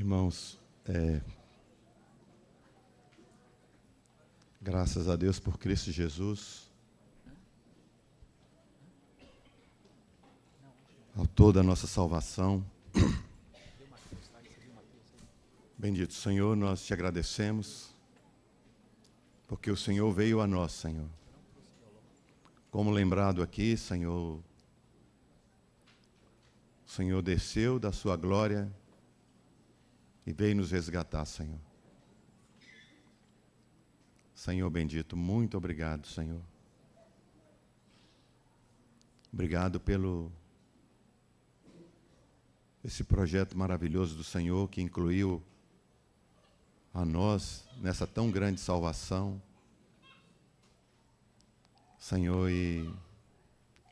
Irmãos, graças a Deus por Cristo Jesus, autor da nossa salvação. Bendito Senhor, nós te agradecemos, porque o Senhor veio a nós, Senhor. Como lembrado aqui, Senhor, o Senhor desceu da sua glória e veio nos resgatar, Senhor. Senhor bendito, muito obrigado, Senhor. Obrigado pelo esse projeto maravilhoso do Senhor que incluiu a nós nessa tão grande salvação. Senhor, e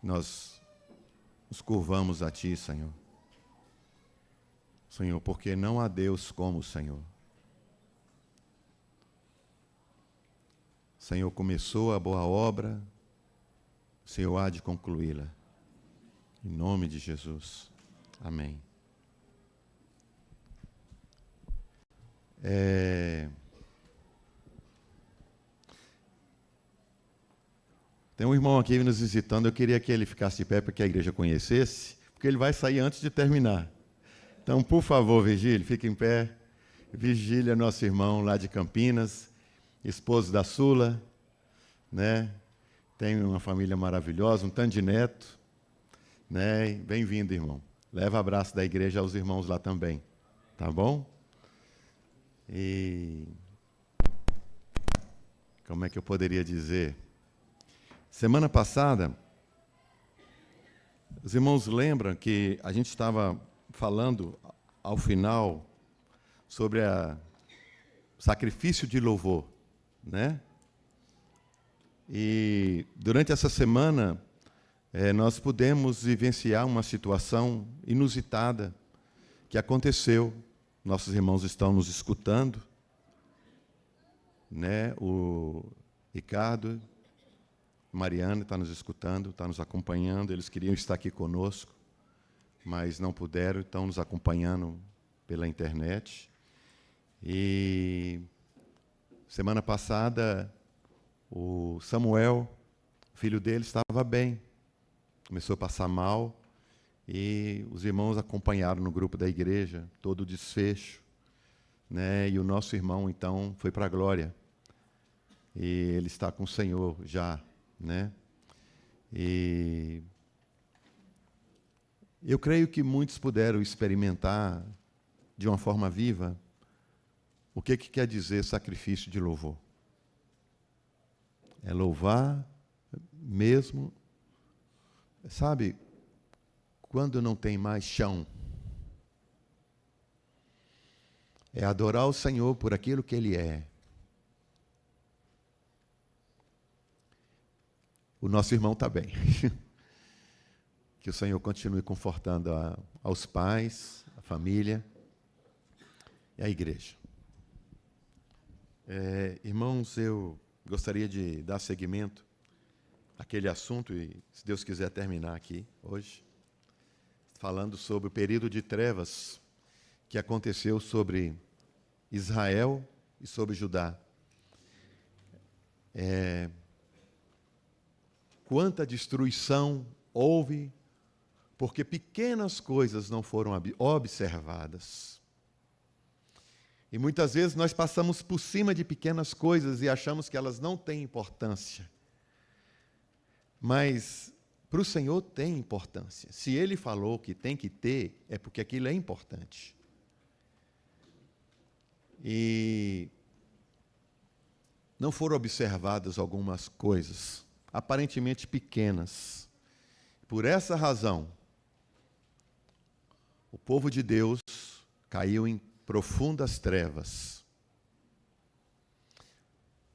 nós nos curvamos a Ti, Senhor. Senhor, porque não há Deus como o Senhor. O Senhor começou a boa obra, o Senhor há de concluí-la. Em nome de Jesus. Amém. Tem um irmão aqui nos visitando, eu queria que ele ficasse de pé para que a igreja conhecesse, porque ele vai sair antes de terminar. Então, por favor, Virgílio, fique em pé. Virgílio é nosso irmão lá de Campinas, esposo da Sula, né? Tem uma família maravilhosa, um tanto de neto, né? Bem-vindo, irmão. Leva abraço da igreja aos irmãos lá também, tá bom? E como é que eu poderia dizer? Semana passada, os irmãos lembram que a gente estava falando ao final sobre o sacrifício de louvor, né? E durante essa semana nós pudemos vivenciar uma situação inusitada que aconteceu. Nossos irmãos estão nos escutando, né? O Ricardo, Mariana está nos escutando, está nos acompanhando. Eles queriam estar aqui conosco, mas não puderam, estão nos acompanhando pela internet. E semana passada, o Samuel, filho dele, estava bem, começou a passar mal, e os irmãos acompanharam no grupo da igreja todo o desfecho, né? E o nosso irmão, então, foi para a glória, e ele está com o Senhor já, né? E eu creio que muitos puderam experimentar de uma forma viva o que quer dizer sacrifício de louvor. É louvar mesmo, sabe, quando não tem mais chão. É adorar o Senhor por aquilo que Ele é. O nosso irmão está bem. Que o Senhor continue confortando aos pais, a família e a igreja. Irmãos, eu gostaria de dar seguimento àquele assunto, e se Deus quiser terminar aqui hoje, falando sobre o período de trevas que aconteceu sobre Israel e sobre Judá. Quanta destruição houve, porque pequenas coisas não foram observadas. E muitas vezes nós passamos por cima de pequenas coisas e achamos que elas não têm importância. Mas para o Senhor tem importância. Se Ele falou que tem que ter, é porque aquilo é importante. E não foram observadas algumas coisas, aparentemente pequenas. Por essa razão, o povo de Deus caiu em profundas trevas.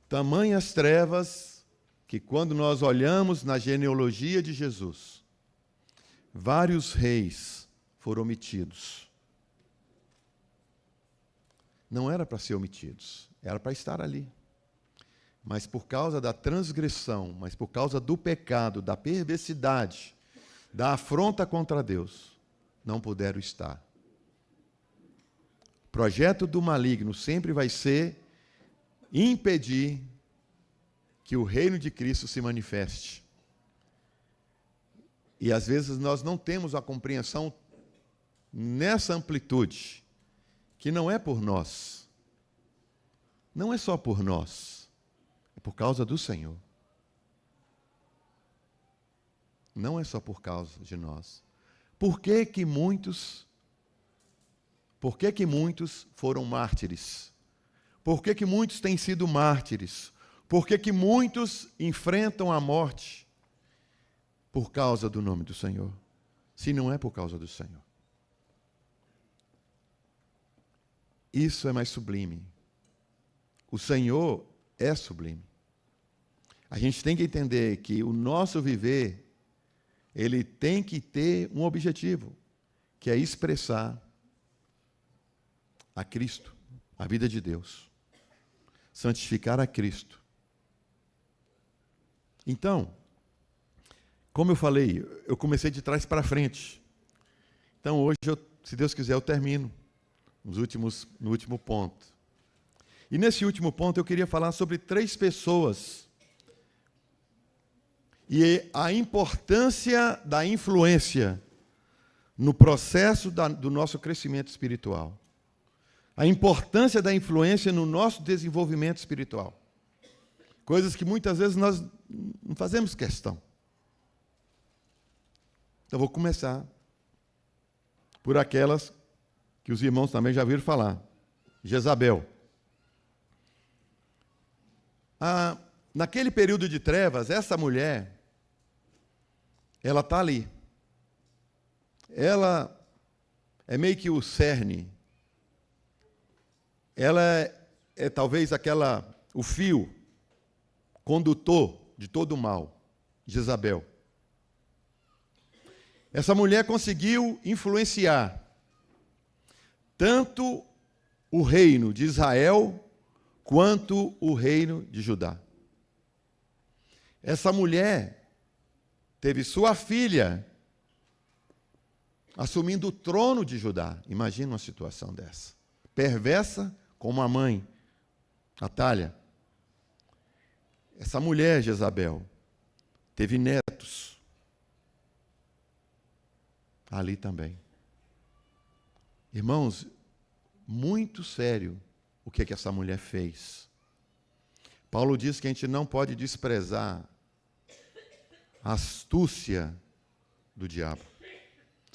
Tamanhas trevas que, quando nós olhamos na genealogia de Jesus, vários reis foram omitidos. Não era para ser omitidos, era para estar ali. Mas por causa da transgressão, mas por causa do pecado, da perversidade, da afronta contra Deus, não puderam estar. projeto do maligno sempre vai ser impedir que o reino de Cristo se manifeste. E às vezes nós não temos a compreensão nessa amplitude, que não é por nós. Não é só por nós. É por causa do Senhor. Não é só por causa de nós. Por que que muitos foram mártires? Por que que muitos têm sido mártires? Por que que muitos enfrentam a morte? Por causa do nome do Senhor. Se não é por causa do Senhor. Isso é mais sublime. O Senhor é sublime. A gente tem que entender que o nosso viver, ele tem que ter um objetivo, que é expressar a Cristo, a vida de Deus. Santificar a Cristo. Então, como eu falei, eu comecei de trás para frente. Então hoje, se Deus quiser, eu termino no último ponto. E nesse último ponto eu queria falar sobre 3 pessoas e a importância da influência no processo do nosso crescimento espiritual. A importância da influência no nosso desenvolvimento espiritual. Coisas que muitas vezes nós não fazemos questão. Então vou começar por aquelas que os irmãos também já viram falar. Jezabel. Naquele período de trevas, essa mulher, ela está ali. Ela é meio que o cerne. Ela é talvez o fio condutor de todo o mal. Jezabel. Essa mulher conseguiu influenciar tanto o reino de Israel quanto o reino de Judá. Essa mulher teve sua filha assumindo o trono de Judá. Imagina uma situação dessa. Perversa como a mãe, Atalha. Essa mulher, Jezabel, teve netos. Ali também. Irmãos, muito sério o que essa mulher fez. Paulo diz que a gente não pode desprezar a astúcia do diabo.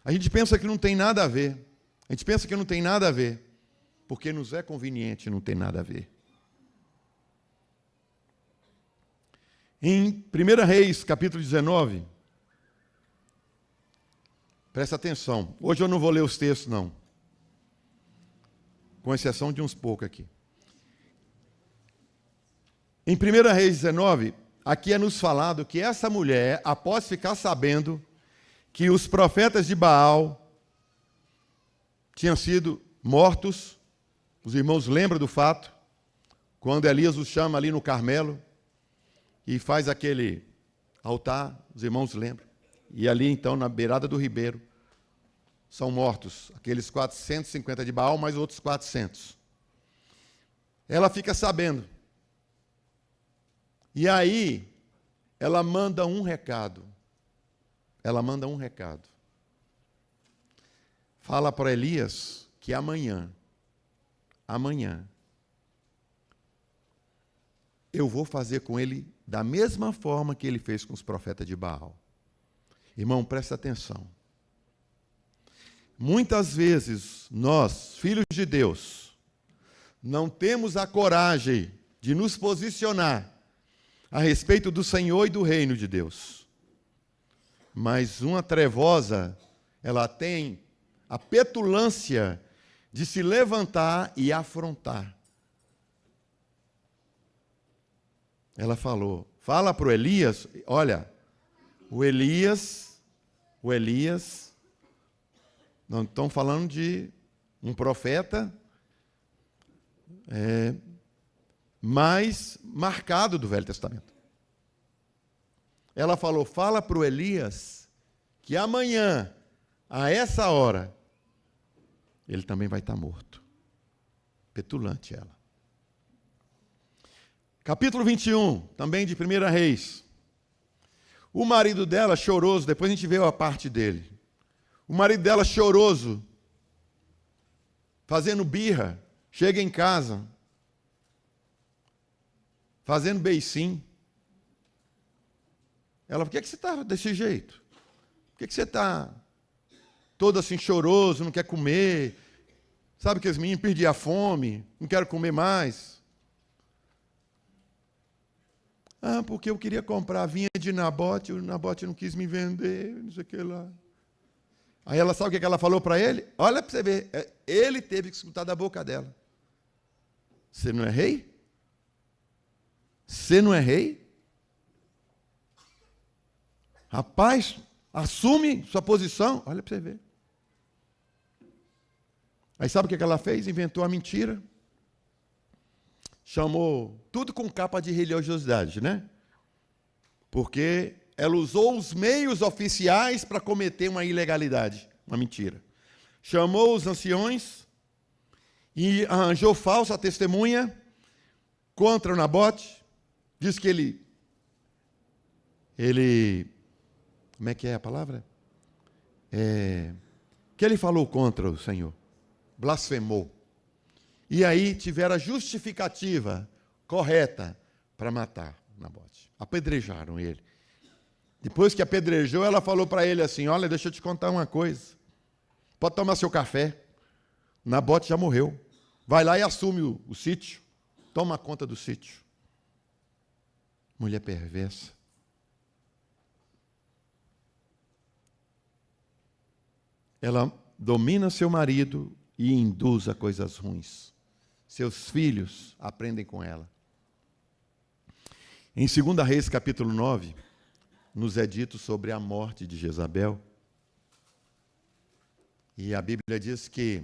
A gente pensa que não tem nada a ver. A gente pensa que não tem nada a ver, porque nos é conveniente, não tem nada a ver. Em 1 Reis, capítulo 19, presta atenção. Hoje eu não vou ler os textos, não. Com exceção de uns poucos aqui. Em 1 Reis 19, aqui é nos falado que essa mulher, após ficar sabendo que os profetas de Baal tinham sido mortos, os irmãos lembram do fato, quando Elias os chama ali no Carmelo e faz aquele altar, os irmãos lembram. E ali então, na beirada do ribeiro, são mortos aqueles 450 de Baal, mais outros 400. Ela fica sabendo. E aí, ela manda um recado. Ela manda um recado. Fala para Elias que amanhã, eu vou fazer com ele da mesma forma que ele fez com os profetas de Baal. Irmão, presta atenção. Muitas vezes, nós, filhos de Deus, não temos a coragem de nos posicionar a respeito do Senhor e do reino de Deus. Mas uma trevosa, ela tem a petulância de se levantar e afrontar. Ela falou, fala para o Elias, olha, o Elias, não estão falando de um profeta mais marcado do Velho Testamento. Ela falou, fala para o Elias que amanhã, a essa hora, ele também vai estar morto. Petulante ela. Capítulo 21, também de 1 Reis. O marido dela, choroso, depois a gente vê a parte dele. O marido dela, choroso, fazendo birra, chega em casa, fazendo beicinho. Ela, por que você está desse jeito? Por que você está todo assim choroso, não quer comer? Sabe que os meninos perdiam a fome, não quero comer mais. Ah, porque eu queria comprar vinha de Nabote, o Nabote não quis me vender, não sei o que lá. Aí ela sabe o que ela falou para ele? Olha para você ver, ele teve que escutar da boca dela. Você não é rei? Você não é rei? Rapaz, assume sua posição. Olha para você ver. Aí sabe o que ela fez? Inventou a mentira. Chamou tudo com capa de religiosidade, né? Porque ela usou os meios oficiais para cometer uma ilegalidade, uma mentira. Chamou os anciões e arranjou falsa testemunha contra o Nabote. Diz que ele, como é que é a palavra? Que ele falou contra o Senhor, blasfemou. E aí tiveram a justificativa correta para matar Nabote. Apedrejaram ele. Depois que apedrejou, ela falou para ele assim, olha, deixa eu te contar uma coisa. Pode tomar seu café. Nabote já morreu. Vai lá e assume o sítio. Toma conta do sítio. Mulher perversa. Ela domina seu marido e induz a coisas ruins. Seus filhos aprendem com ela. Em 2 Reis, capítulo 9, nos é dito sobre a morte de Jezabel. E a Bíblia diz que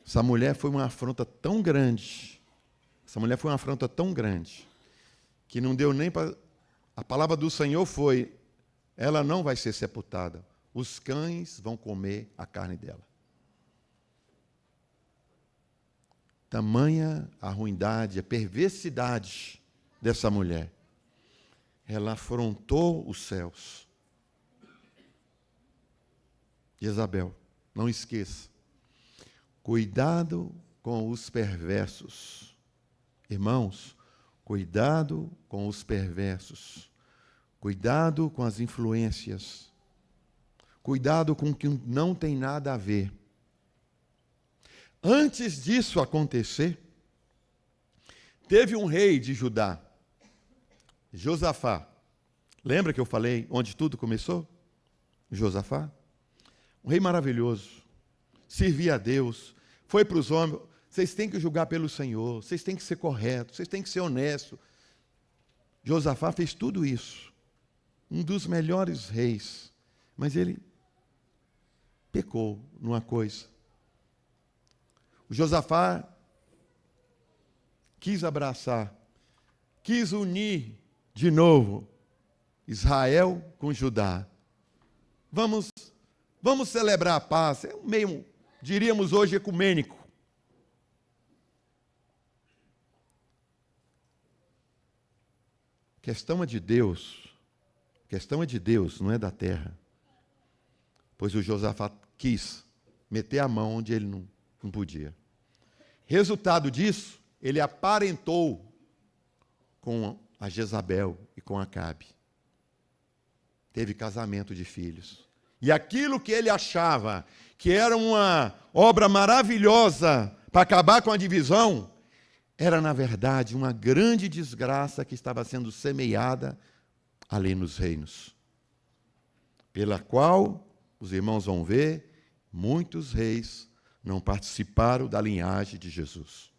essa mulher foi uma afronta tão grande, que não deu nem para... A palavra do Senhor foi, ela não vai ser sepultada, os cães vão comer a carne dela. Tamanha a ruindade, a perversidade dessa mulher. Ela afrontou os céus. Jezabel, não esqueça. Cuidado com os perversos. Irmãos, cuidado com os perversos. Cuidado com as influências. Cuidado com o que não tem nada a ver. Antes disso acontecer, teve um rei de Judá, Josafá. Lembra que eu falei onde tudo começou? Josafá. Um rei maravilhoso, servia a Deus, foi para os homens, vocês têm que julgar pelo Senhor, vocês têm que ser corretos, vocês têm que ser honestos. Josafá fez tudo isso, um dos melhores reis, mas ele pecou numa coisa. O Josafá quis abraçar, quis unir de novo Israel com Judá. Vamos celebrar a paz. É um meio, diríamos hoje, ecumênico. Questão é de Deus, não é da terra. Pois o Josafá quis meter a mão onde ele não podia. Resultado disso, ele aparentou com a Jezabel e com Acabe. Teve casamento de filhos. E aquilo que ele achava que era uma obra maravilhosa para acabar com a divisão, era, na verdade, uma grande desgraça que estava sendo semeada ali nos reinos. Pela qual, os irmãos vão ver, muitos reis não participaram da linhagem de Jesus.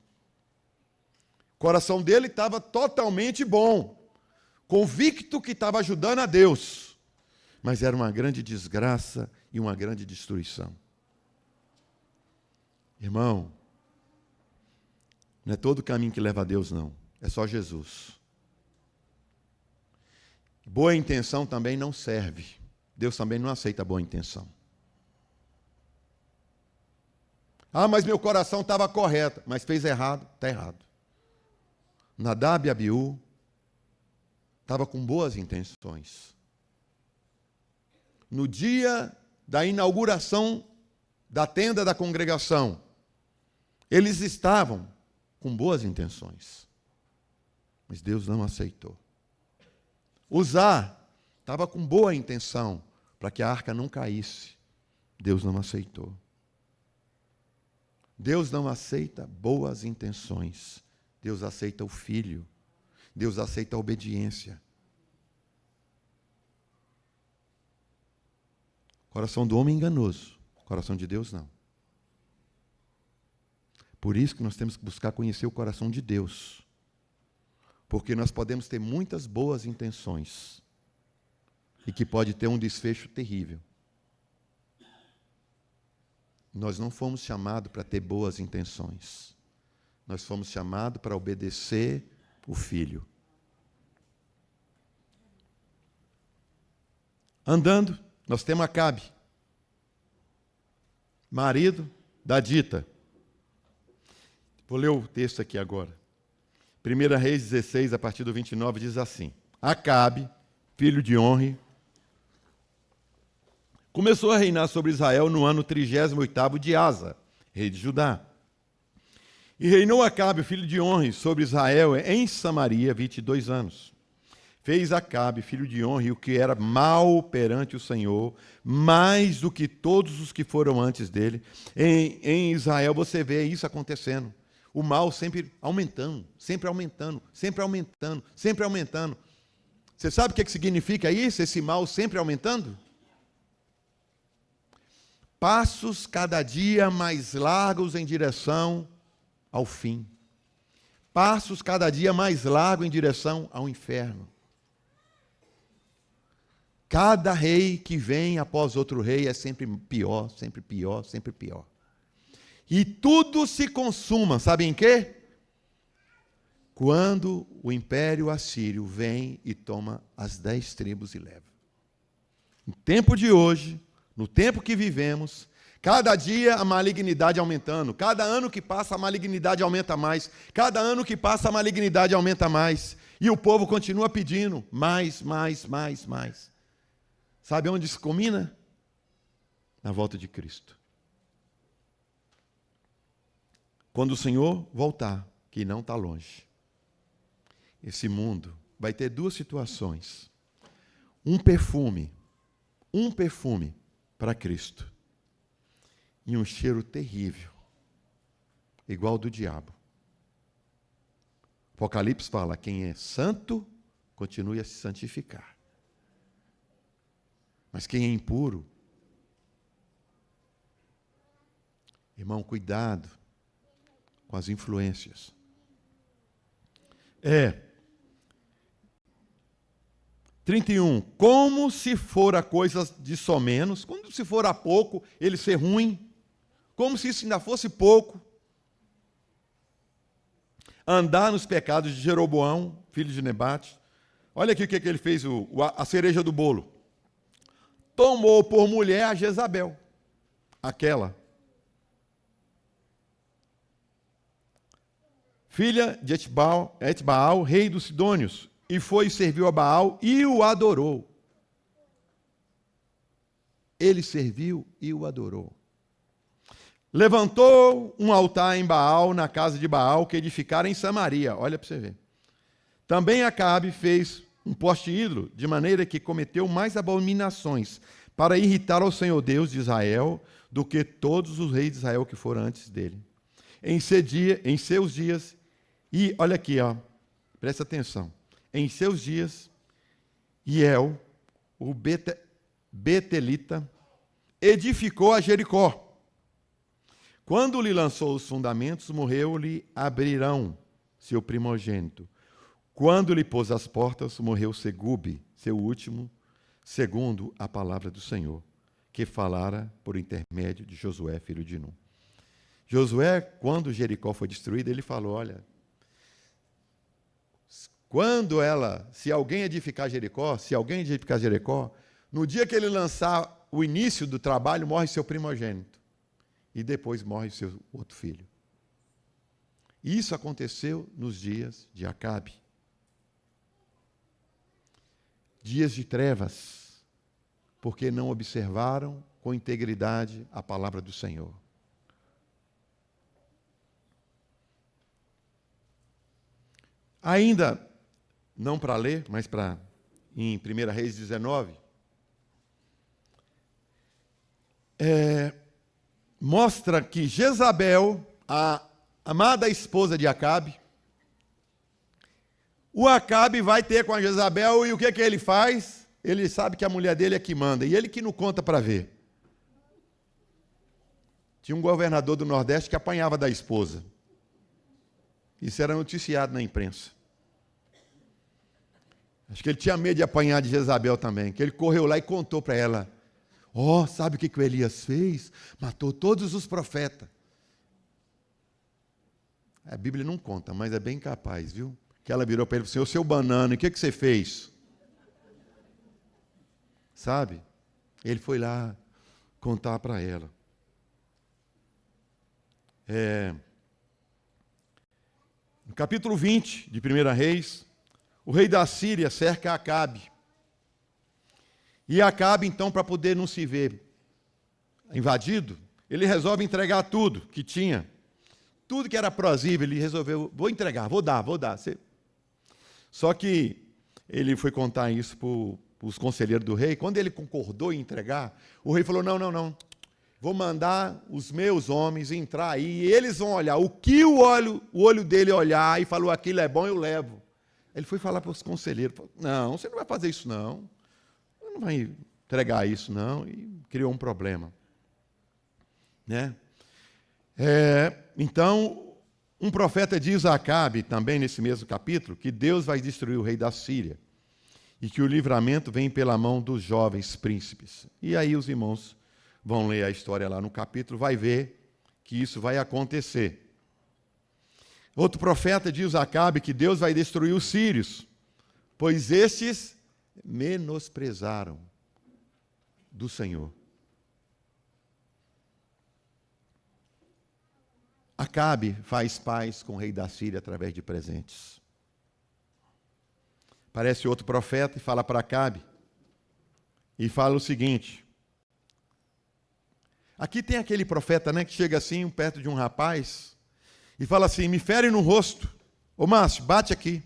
O coração dele estava totalmente bom, convicto que estava ajudando a Deus, mas era uma grande desgraça e uma grande destruição. Irmão, não é todo caminho que leva a Deus, não. É só Jesus. Boa intenção também não serve. Deus também não aceita boa intenção. Ah, mas meu coração estava correto, mas fez errado, está errado. Nadab e Abiú estavam com boas intenções. No dia da inauguração da tenda da congregação, eles estavam com boas intenções, mas Deus não aceitou. Uzá estava com boa intenção para que a arca não caísse, Deus não aceitou. Deus não aceita boas intenções, Deus aceita o filho, Deus aceita a obediência. Coração do homem enganoso, coração de Deus não. Por isso que nós temos que buscar conhecer o coração de Deus. Porque nós podemos ter muitas boas intenções e que pode ter um desfecho terrível. Nós não fomos chamados para ter boas intenções. Nós fomos chamados para obedecer o Filho. Andando, nós temos Acabe, marido da Dita. Vou ler o texto aqui agora. 1 Reis 16, a partir do 29, diz assim: Acabe, filho de Onri, começou a reinar sobre Israel no ano 38º de Asa, rei de Judá. E reinou Acabe, filho de Onri, sobre Israel em Samaria 22 anos. Fez Acabe, filho de Onri, o que era mal perante o Senhor, mais do que todos os que foram antes dele. Em Israel você vê isso acontecendo. O mal sempre aumentando, sempre aumentando, sempre aumentando, sempre aumentando. Você sabe o que significa isso, esse mal sempre aumentando? Passos cada dia mais largos em direção ao fim. Passos cada dia mais largos em direção ao inferno. Cada rei que vem após outro rei é sempre pior, sempre pior, sempre pior. E tudo se consuma, sabe em quê? Quando o império assírio vem e toma as 10 tribos e leva. No tempo de hoje, no tempo que vivemos, cada dia a malignidade aumentando, cada ano que passa a malignidade aumenta mais, cada ano que passa a malignidade aumenta mais, e o povo continua pedindo mais, mais, mais, mais. Sabe onde isso culmina? Na volta de Cristo. Quando o Senhor voltar, que não está longe, esse mundo vai ter duas situações. Um perfume para Cristo e um cheiro terrível, igual do diabo. Apocalipse fala, quem é santo, continue a se santificar. Mas quem é impuro, irmão, cuidado com as influências. 31. Como se for a coisa de somenos, quando se for a pouco, ele ser ruim, como se isso ainda fosse pouco. Andar nos pecados de Jeroboão, filho de Nebate. Olha aqui o que ele fez, a cereja do bolo. Tomou por mulher a Jezabel, aquela filha de Etbaal, rei dos Sidônios, e foi e serviu a Baal e o adorou. Ele serviu e o adorou. Levantou um altar em Baal, na casa de Baal, que edificara em Samaria. Olha para você ver. Também Acabe fez um poste ídolo, de maneira que cometeu mais abominações, para irritar ao Senhor Deus de Israel, do que todos os reis de Israel que foram antes dele. Em seus dias, e olha aqui, presta atenção. Em seus dias, Hiel, o Betelita, edificou a Jericó. Quando lhe lançou os fundamentos, morreu-lhe Abrirão, seu primogênito. Quando lhe pôs as portas, morreu Segube, seu último, segundo a palavra do Senhor, que falara por intermédio de Josué, filho de Nun. Josué, quando Jericó foi destruída, ele falou, olha, se alguém edificar Jericó, no dia que ele lançar o início do trabalho, morre seu primogênito. e depois morre seu outro filho. Isso aconteceu nos dias de Acabe. Dias de trevas, porque não observaram com integridade a palavra do Senhor. Ainda, não para ler, mas em 1 Reis 19, mostra que Jezabel, a amada esposa de Acabe, o Acabe vai ter com a Jezabel e o que ele faz? Ele sabe que a mulher dele é que manda, e ele que não conta para ver. Tinha um governador do Nordeste que apanhava da esposa. Isso era noticiado na imprensa. Acho que ele tinha medo de apanhar de Jezabel também, que ele correu lá e contou para ela: sabe o que o Elias fez? Matou todos os profetas. A Bíblia não conta, mas é bem capaz, viu? Que ela virou para ele e falou assim: seu banana, o que você fez? Sabe? Ele foi lá contar para ela. No capítulo 20 de 1 Reis, o rei da Síria cerca Acabe. E Acabe, então, para poder não se ver invadido, ele resolve entregar tudo que tinha. Tudo que era aprazível, ele resolveu: vou entregar, vou dar. Só que ele foi contar isso para os conselheiros do rei. Quando ele concordou em entregar, o rei falou: não. Vou mandar os meus homens entrar aí, e eles vão olhar. O que o olho dele olhar e falou: aquilo é bom, eu levo. Ele foi falar para os conselheiros: não, você não vai fazer isso não. Não vai entregar isso não. E criou um problema. Né? Então, um profeta diz a Acabe, também nesse mesmo capítulo, que Deus vai destruir o rei da Síria e que o livramento vem pela mão dos jovens príncipes. E aí os irmãos vão ler a história lá no capítulo, vai ver que isso vai acontecer. Outro profeta diz a Acabe que Deus vai destruir os sírios, pois estes menosprezaram do Senhor. Acabe faz paz com o rei da Síria através de presentes. Aparece outro profeta e fala para Acabe, e fala o seguinte. Aqui tem aquele profeta, né, que chega assim, perto de um rapaz, e fala assim: me fere no rosto. Ô Márcio, bate aqui.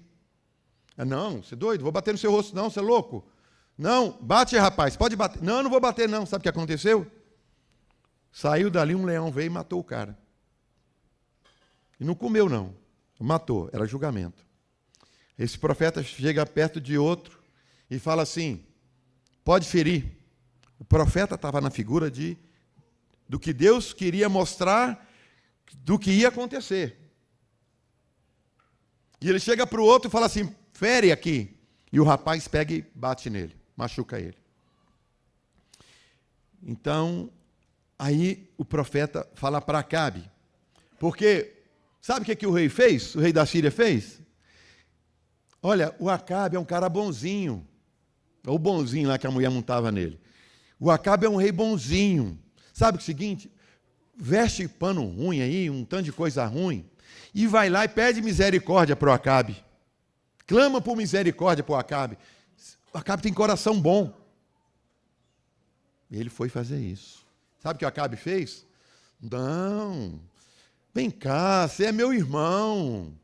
Não, você é doido? Vou bater no seu rosto não, você é louco? Não, bate rapaz, pode bater. Não, não vou bater não. Sabe o que aconteceu? Saiu dali, um leão veio e matou o cara. E não comeu não, matou, era julgamento. Esse profeta chega perto de outro e fala assim: pode ferir. O profeta estava na figura do que Deus queria mostrar do que ia acontecer. E ele chega para o outro e fala assim: fere aqui. E o rapaz pega e bate nele, machuca ele. Então, aí o profeta fala para Acabe, porque sabe o que o rei fez? O rei da Síria fez? Olha, o Acabe é um cara bonzinho. É o bonzinho lá que a mulher montava nele. O Acabe é um rei bonzinho. Sabe o seguinte? Veste pano ruim aí, um tanto de coisa ruim, e vai lá e pede misericórdia para o Acabe. Clama por misericórdia para o Acabe. O Acabe tem coração bom. E ele foi fazer isso. Sabe o que o Acabe fez? Não, vem cá, você é meu irmão.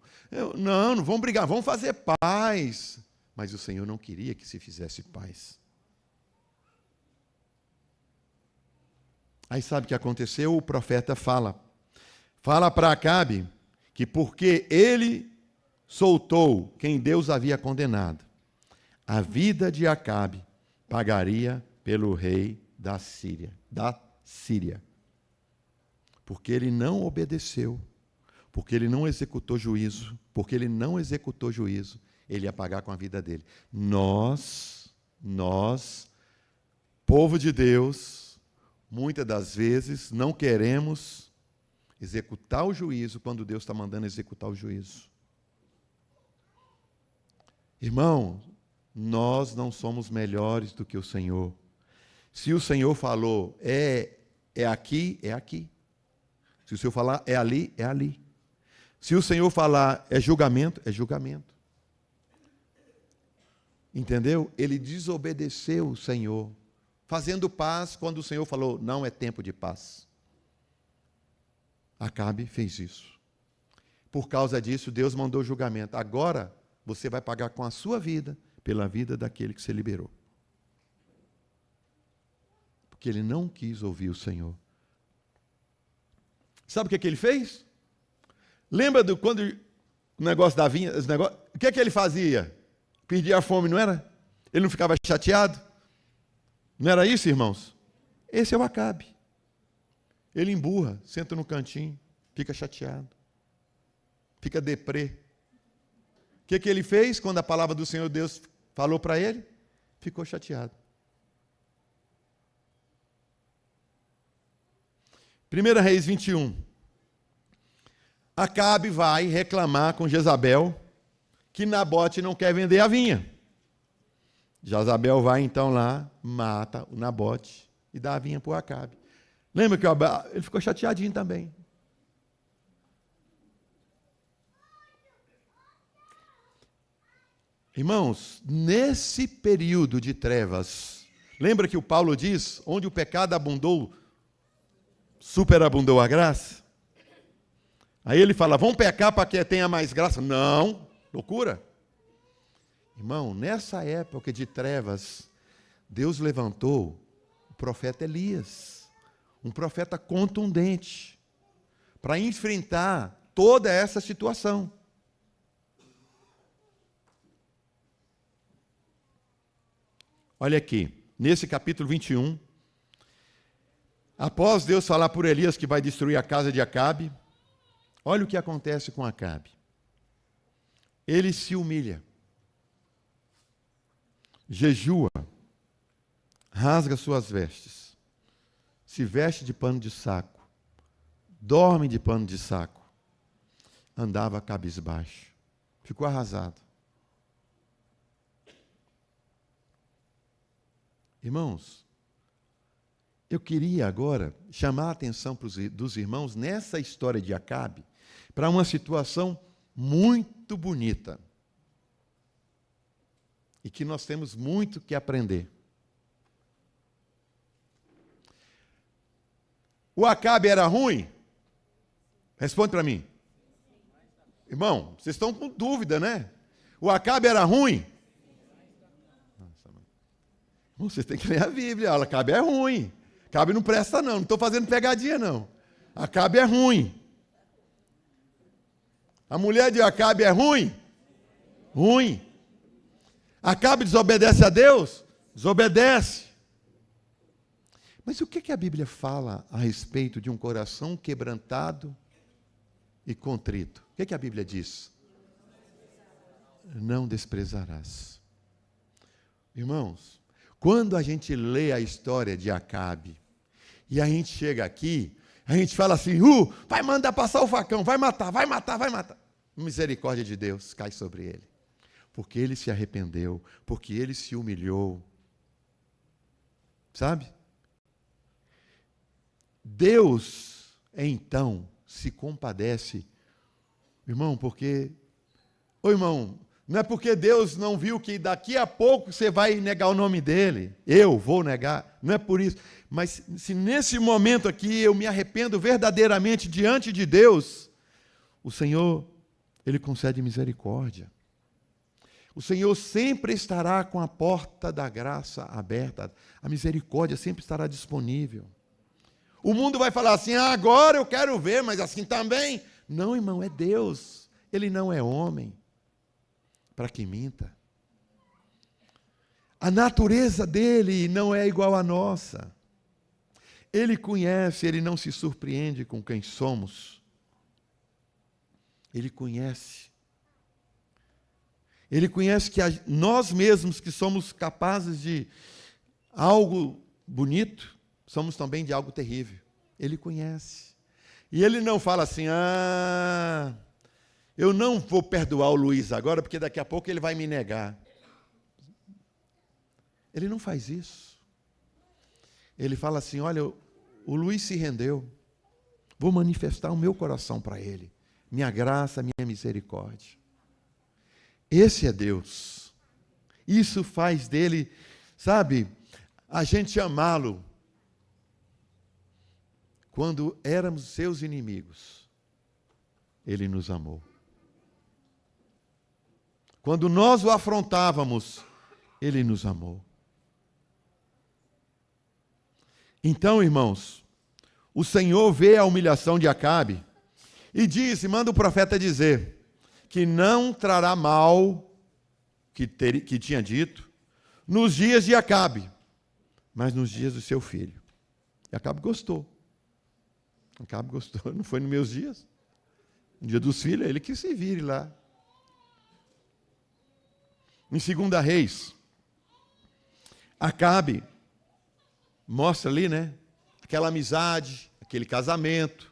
Não vamos brigar, vamos fazer paz. Mas o Senhor não queria que se fizesse paz. Aí sabe o que aconteceu? O profeta fala para Acabe que porque ele soltou quem Deus havia condenado, a vida de Acabe pagaria pelo rei da Síria. Porque ele não obedeceu, porque ele não executou juízo, ele ia pagar com a vida dele. Nós, povo de Deus, muitas das vezes não queremos executar o juízo quando Deus está mandando executar o juízo. Irmão, nós não somos melhores do que o Senhor. Se o Senhor falou, é aqui, é aqui. Se o Senhor falar é ali, é ali. Se o Senhor falar é julgamento, é julgamento. Entendeu? Ele desobedeceu o Senhor, fazendo paz quando o Senhor falou, não é tempo de paz. Acabe fez isso. Por causa disso, Deus mandou julgamento. Agora, você vai pagar com a sua vida, pela vida daquele que você liberou. Porque ele não quis ouvir o Senhor. Sabe o que ele fez? Lembra do quando o negócio da vinha, o que ele fazia? Perdia a fome, não era? Ele não ficava chateado? Não era isso, irmãos? Esse é o Acabe. Ele emburra, senta no cantinho, fica chateado, fica deprê. O que ele fez quando a palavra do Senhor Deus falou para ele? Ficou chateado. 1 Reis 21. Acabe vai reclamar com Jezabel que Nabote não quer vender a vinha. Jezabel vai então lá, mata o Nabote e dá a vinha para o Acabe. Lembra que ele ficou chateadinho também. Irmãos, nesse período de trevas, lembra que o Paulo diz, onde o pecado abundou, superabundou a graça? Aí ele fala, vamos pecar para que tenha mais graça? Não, loucura. Irmão, nessa época de trevas, Deus levantou o profeta Elias, um profeta contundente, para enfrentar toda essa situação. Olha aqui, nesse capítulo 21, após Deus falar por Elias que vai destruir a casa de Acabe, olha o que acontece com Acabe. Ele se humilha, jejua, rasga suas vestes, se veste de pano de saco, dorme de pano de saco, andava cabisbaixo, ficou arrasado. Irmãos, eu queria agora chamar a atenção dos irmãos nessa história de Acabe para uma situação muito bonita e que nós temos muito que aprender. O Acabe era ruim? Responde para mim. Irmão, vocês estão com dúvida, né? O Acabe era ruim? Vocês têm que ler a Bíblia. Acabe é ruim. Acabe não presta não estou fazendo pegadinha não. Acabe é ruim. A mulher de Acabe é ruim? Ruim. Acabe desobedece a Deus? Desobedece. Mas o que a Bíblia fala a respeito de um coração quebrantado e contrito? O que a Bíblia diz? Não desprezarás. Irmãos, quando a gente lê a história de Acabe, e a gente chega aqui, a gente fala assim, vai mandar passar o facão, vai matar, vai matar, vai matar. Misericórdia de Deus cai sobre ele. Porque ele se arrependeu, porque ele se humilhou. Sabe? Deus, então, se compadece. Irmão, porque... Ô irmão, não é porque Deus não viu que daqui a pouco você vai negar o nome dele. Eu vou negar. Não é por isso. Mas se nesse momento aqui eu me arrependo verdadeiramente diante de Deus, o Senhor, Ele concede misericórdia. O Senhor sempre estará com a porta da graça aberta. A misericórdia sempre estará disponível. O mundo vai falar assim, agora eu quero ver, mas assim também. Não, irmão, é Deus. Ele não é homem para que minta. A natureza dele não é igual à nossa. Ele conhece, ele não se surpreende com quem somos. Ele conhece. Ele conhece que nós mesmos que somos capazes de algo bonito, somos também de algo terrível. Ele conhece. E ele não fala assim, eu não vou perdoar o Luiz agora, porque daqui a pouco ele vai me negar. Ele não faz isso. Ele fala assim, olha, o Luiz se rendeu. vou manifestar o meu coração para ele. Minha graça, minha misericórdia. Esse é Deus. Isso faz dele, sabe, a gente amá-lo. Quando éramos seus inimigos, ele nos amou. Quando nós o afrontávamos, ele nos amou. Então, irmãos, o Senhor vê a humilhação de Acabe e diz, manda o profeta dizer, que não trará mal, que tinha dito, nos dias de Acabe, mas nos dias do seu filho. E Acabe gostou. Acabe gostou, não foi nos meus dias. No dia dos filhos, ele que se vire lá. Em 2 Reis, Acabe mostra ali, né? Aquela amizade, aquele casamento,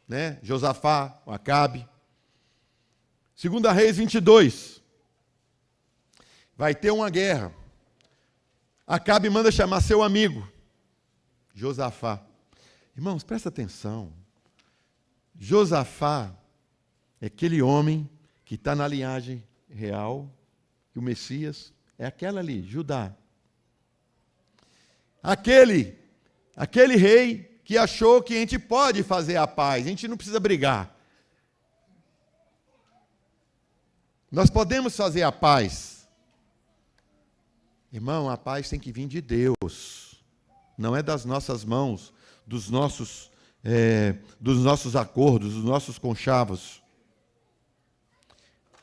né? Josafá, o Acabe. 2 Reis 22. Vai ter uma guerra. Acabe manda chamar seu amigo, Josafá. Irmãos, presta atenção. Josafá é aquele homem que está na linhagem real, que o Messias é aquela ali, Judá. Aquele rei que achou que a gente pode fazer a paz, a gente não precisa brigar. Nós podemos fazer a paz. Irmão, a paz tem que vir de Deus. Não é das nossas mãos, dos nossos acordos, dos nossos conchavos.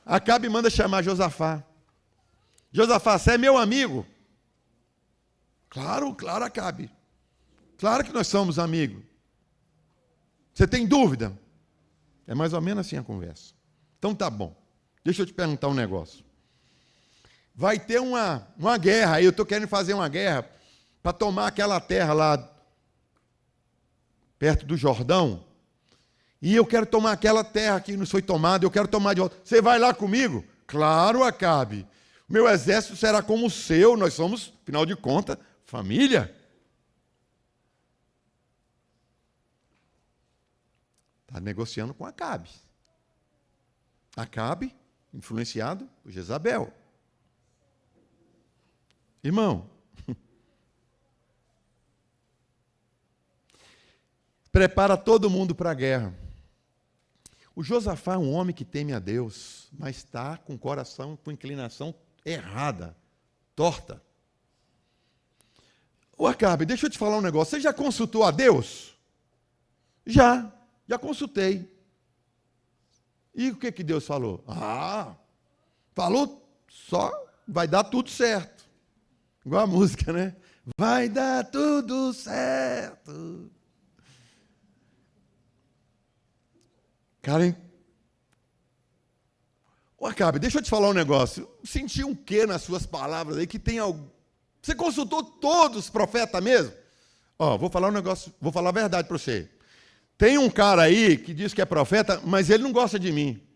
Acabe manda chamar Josafá. Josafá, você é meu amigo? Claro, Acabe. Claro que nós somos amigos. Você tem dúvida? É mais ou menos assim a conversa. Então tá bom. Deixa eu te perguntar um negócio. Vai ter uma guerra, aí eu estou querendo fazer uma guerra para tomar aquela terra lá perto do Jordão, e eu quero tomar aquela terra que não foi tomada, eu quero tomar de volta. Você vai lá comigo? Claro, Acabe. O meu exército será como o seu, nós somos, afinal de contas, família. Está negociando com Acabe. Acabe, influenciado por Jezabel. Irmão, prepara todo mundo para a guerra. O Josafá é um homem que teme a Deus, mas está com o coração, com inclinação errada, torta. Ô Acabe, deixa eu te falar um negócio. Você já consultou a Deus? Já consultei. E o que Deus falou? Falou só, vai dar tudo certo. Igual a música, né? Vai dar tudo certo. Karen, ô Acabe, deixa eu te falar um negócio. Senti um quê nas suas palavras aí que tem algo. Você consultou todos os profetas mesmo? Vou falar um negócio, vou falar a verdade para você. Tem um cara aí que diz que é profeta, mas ele não gosta de mim.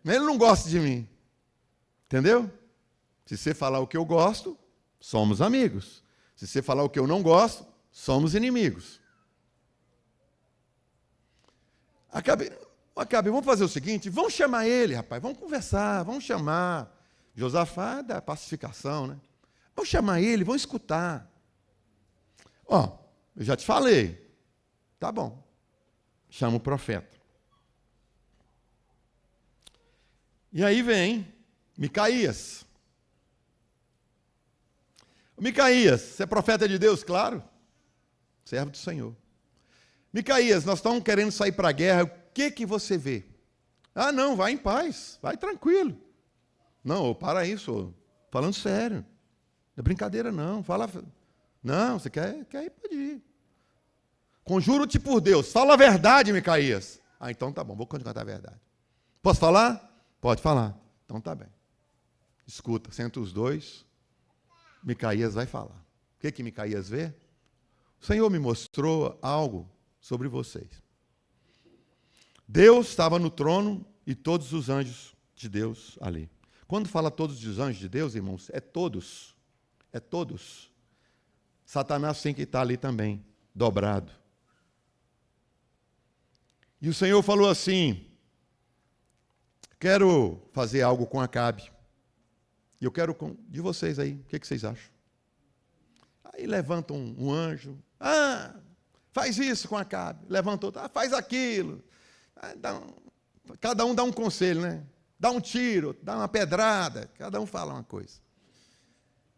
Ele não gosta de mim. Entendeu? Se você falar o que eu gosto, somos amigos. Se você falar o que eu não gosto, somos inimigos. Acabe, vamos fazer o seguinte, vamos chamar ele, rapaz, vamos conversar, vamos chamar. Josafá da pacificação, né? Vamos chamar ele, vamos escutar. Eu já te falei. Tá bom. Chama o profeta. E aí vem Micaías. Micaías, você é profeta de Deus? Claro. Servo do Senhor. Micaías, nós estamos querendo sair para a guerra, o que você vê? Não, vai em paz, vai tranquilo. Não, para isso, falando sério. Não é brincadeira não, fala. Não, você quer ir, pode ir. Conjuro-te por Deus, fala a verdade, Micaías. Então tá bom, vou contar a verdade. Posso falar? Pode falar. Então tá bem. Escuta, senta os dois, Micaías vai falar. O que Micaías vê? O Senhor me mostrou algo sobre vocês. Deus estava no trono e todos os anjos de Deus ali. Quando fala todos os anjos de Deus, irmãos, é todos. É todos. Satanás tem que estar ali também, dobrado. E o Senhor falou assim: quero fazer algo com Acabe. E eu quero de vocês aí, o que vocês acham? Aí levanta um anjo, faz isso com Acabe. Levanta outro, faz aquilo. Cada um dá um conselho, né? Dá um tiro, dá uma pedrada, cada um fala uma coisa.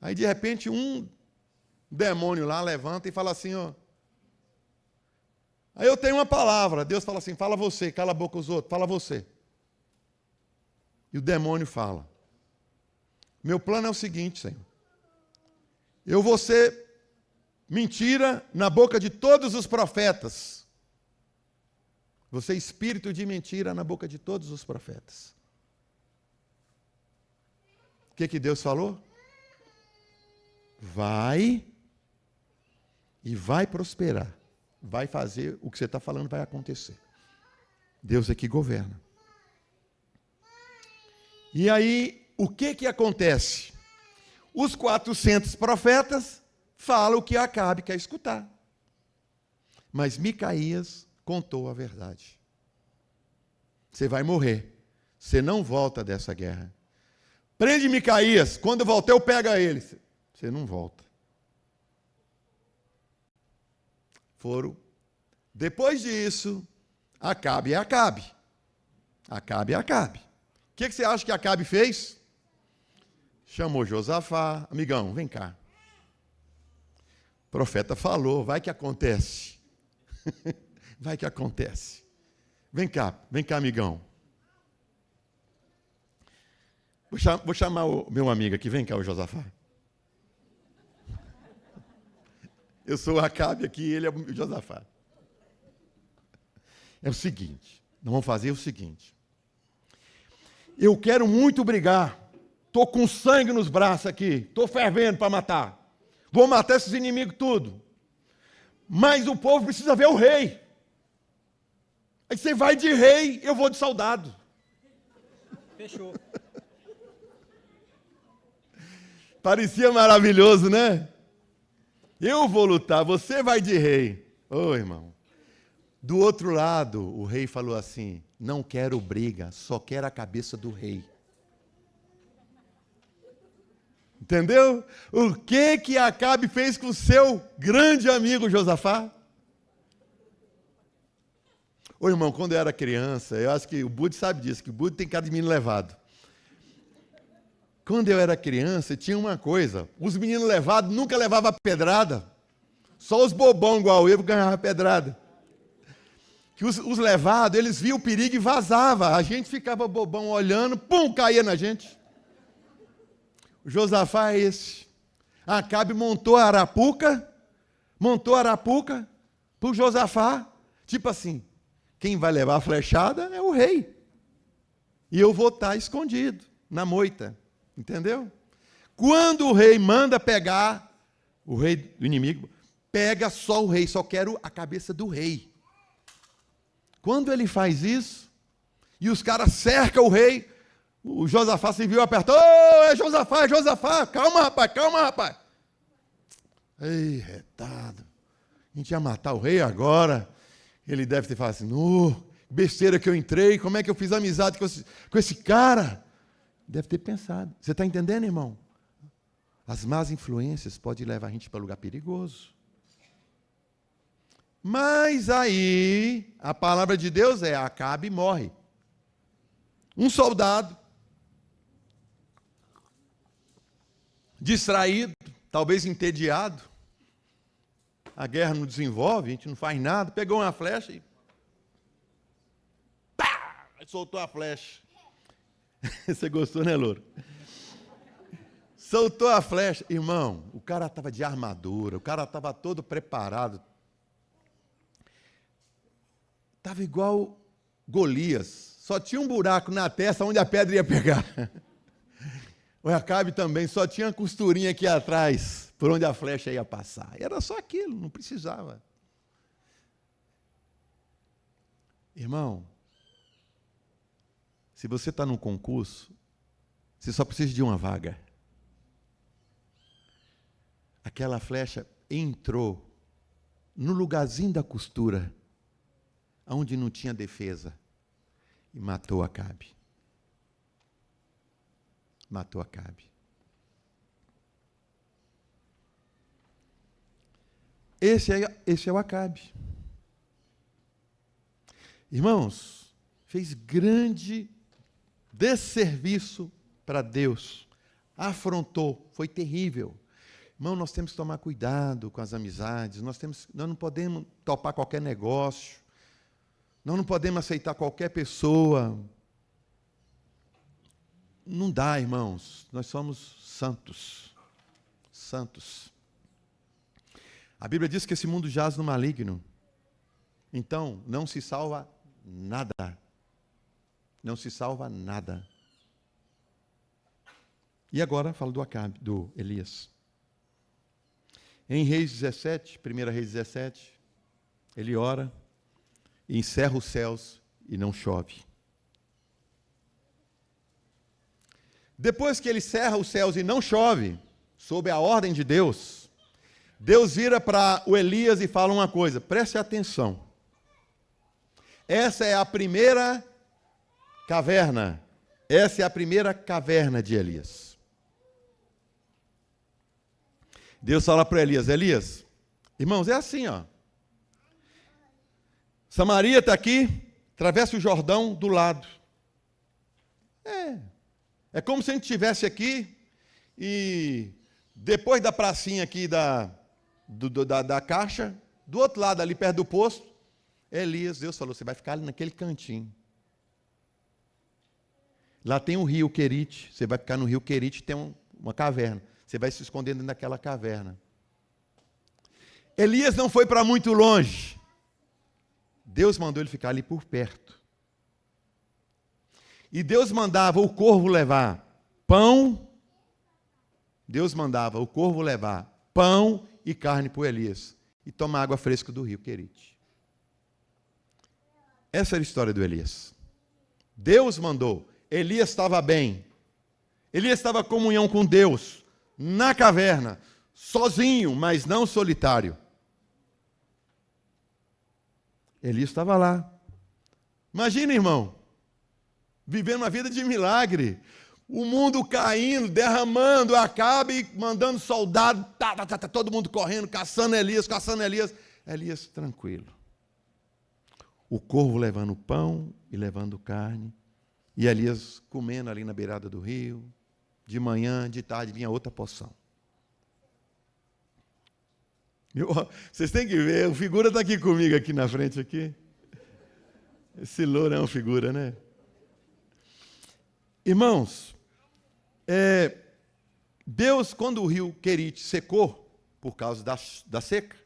Aí de repente um demônio lá levanta e fala assim, ó. Aí eu tenho uma palavra, Deus fala assim, fala você, cala a boca os outros, fala você. E o demônio fala: meu plano é o seguinte, Senhor. Eu vou ser mentira na boca de todos os profetas. Você é espírito de mentira na boca de todos os profetas. O que Deus falou? Vai e vai prosperar. Vai fazer o que você está falando, vai acontecer. Deus é que governa. E aí, o que acontece? Os 400 profetas falam o que Acabe quer escutar. Mas Micaías contou a verdade. Você vai morrer. Você não volta dessa guerra. Prende Micaías. Quando eu voltar, eu pego ele. Você não volta. Foram. Depois disso, Acabe é Acabe. Acabe é Acabe. O que você acha que Acabe fez? Chamou Josafá. Amigão, vem cá. O profeta falou, vai que acontece. Vai que acontece. Vem cá, amigão. Vou chamar o meu amigo aqui, vem cá, o Josafá. Eu sou o Acabe aqui e ele é o Josafá. É o seguinte, nós vamos fazer o seguinte. Eu quero muito brigar. Estou com sangue nos braços aqui. Estou fervendo para matar. Vou matar esses inimigos tudo. Mas o povo precisa ver o rei. Aí você vai de rei, eu vou de soldado. Fechou. Parecia maravilhoso, né? Eu vou lutar, você vai de rei. Ô, irmão. Do outro lado, o rei falou assim: não quero briga, só quero a cabeça do rei. Entendeu? O que Acabe fez com o seu grande amigo Josafá? Ô, irmão, quando eu era criança, eu acho que o Budi sabe disso, que o Budi tem cara de menino levado. Quando eu era criança, tinha uma coisa: os meninos levados nunca levavam pedrada. Só os bobão igual eu ganhavam pedrada. Que os levados, eles viam o perigo e vazavam. A gente ficava bobão olhando, pum, caía na gente. O Josafá é esse. Acabe montou a arapuca para o Josafá. Tipo assim, quem vai levar a flechada é o rei. E eu vou estar escondido, na moita. Entendeu? Quando o rei manda pegar, o rei do inimigo, pega só o rei, só quero a cabeça do rei. Quando ele faz isso, e os caras cercam o rei, o Josafá se viu apertado. Ô, é Josafá, calma, rapaz. Ei, retado, a gente ia matar o rei agora. Ele deve ter falado assim, besteira que eu entrei, como é que eu fiz amizade com esse cara? Deve ter pensado. Você está entendendo, irmão? As más influências podem levar a gente para lugar perigoso. Mas aí, a palavra de Deus é: Acabe morre. Um soldado, distraído, talvez entediado, a guerra não desenvolve, a gente não faz nada, pegou uma flecha e pá, soltou a flecha. Você gostou, né, Louro? Soltou a flecha. Irmão, o cara estava de armadura, o cara estava todo preparado. Estava igual Golias. Só tinha um buraco na testa onde a pedra ia pegar. O Acabe também só tinha uma costurinha aqui atrás, por onde a flecha ia passar. Era só aquilo, não precisava. Irmão, se você está num concurso, você só precisa de uma vaga. Aquela flecha entrou no lugarzinho da costura. onde não tinha defesa, e matou Acabe. Matou Acabe. Esse é o Acabe. Irmãos, fez grande desserviço para Deus. Afrontou, foi terrível. Irmão, nós temos que tomar cuidado com as amizades, nós não podemos topar qualquer negócio, nós não podemos aceitar qualquer pessoa. Não dá, irmãos, nós somos santos. Santos. A Bíblia diz que esse mundo jaz no maligno. Então, não se salva nada. Não se salva nada. E agora, falo do Acabe, do Elias. Em Reis 17, 1 Reis 17, ele ora e encerra os céus e não chove. Depois que ele encerra os céus e não chove, sob a ordem de Deus, Deus vira para o Elias e fala uma coisa, preste atenção. Essa é a primeira caverna. Essa é a primeira caverna de Elias. Deus fala para Elias, Elias, irmãos, é assim, ó. Samaria está aqui, atravessa o Jordão do lado. É como se a gente estivesse aqui e depois da pracinha aqui da caixa, do outro lado ali perto do posto, Elias, Deus falou, você vai ficar ali naquele cantinho. Lá tem o rio Querite, você vai ficar no rio Querite, tem uma caverna. Você vai se esconder dentro daquela caverna. Elias não foi para muito longe. Deus mandou ele ficar ali por perto. E Deus mandava o corvo levar pão. Deus mandava o corvo levar pão e carne para o Elias. E tomar água fresca do rio Querite. Essa era a história do Elias. Deus mandou. Elias estava bem. Elias estava em comunhão com Deus. Na caverna. Sozinho, mas não solitário. Elias estava lá. Imagina, irmão. Vivendo uma vida de milagre. O mundo caindo, derramando, Acabe, mandando soldado, todo mundo correndo, caçando Elias. Elias tranquilo. O corvo levando pão e levando carne. E Elias comendo ali na beirada do rio. De manhã, de tarde, vinha outra porção. Vocês têm que ver, o figura está aqui comigo, aqui na frente. Aqui. Esse louro é uma figura, né? Irmãos, Deus, quando o rio Querite secou, por causa da seca,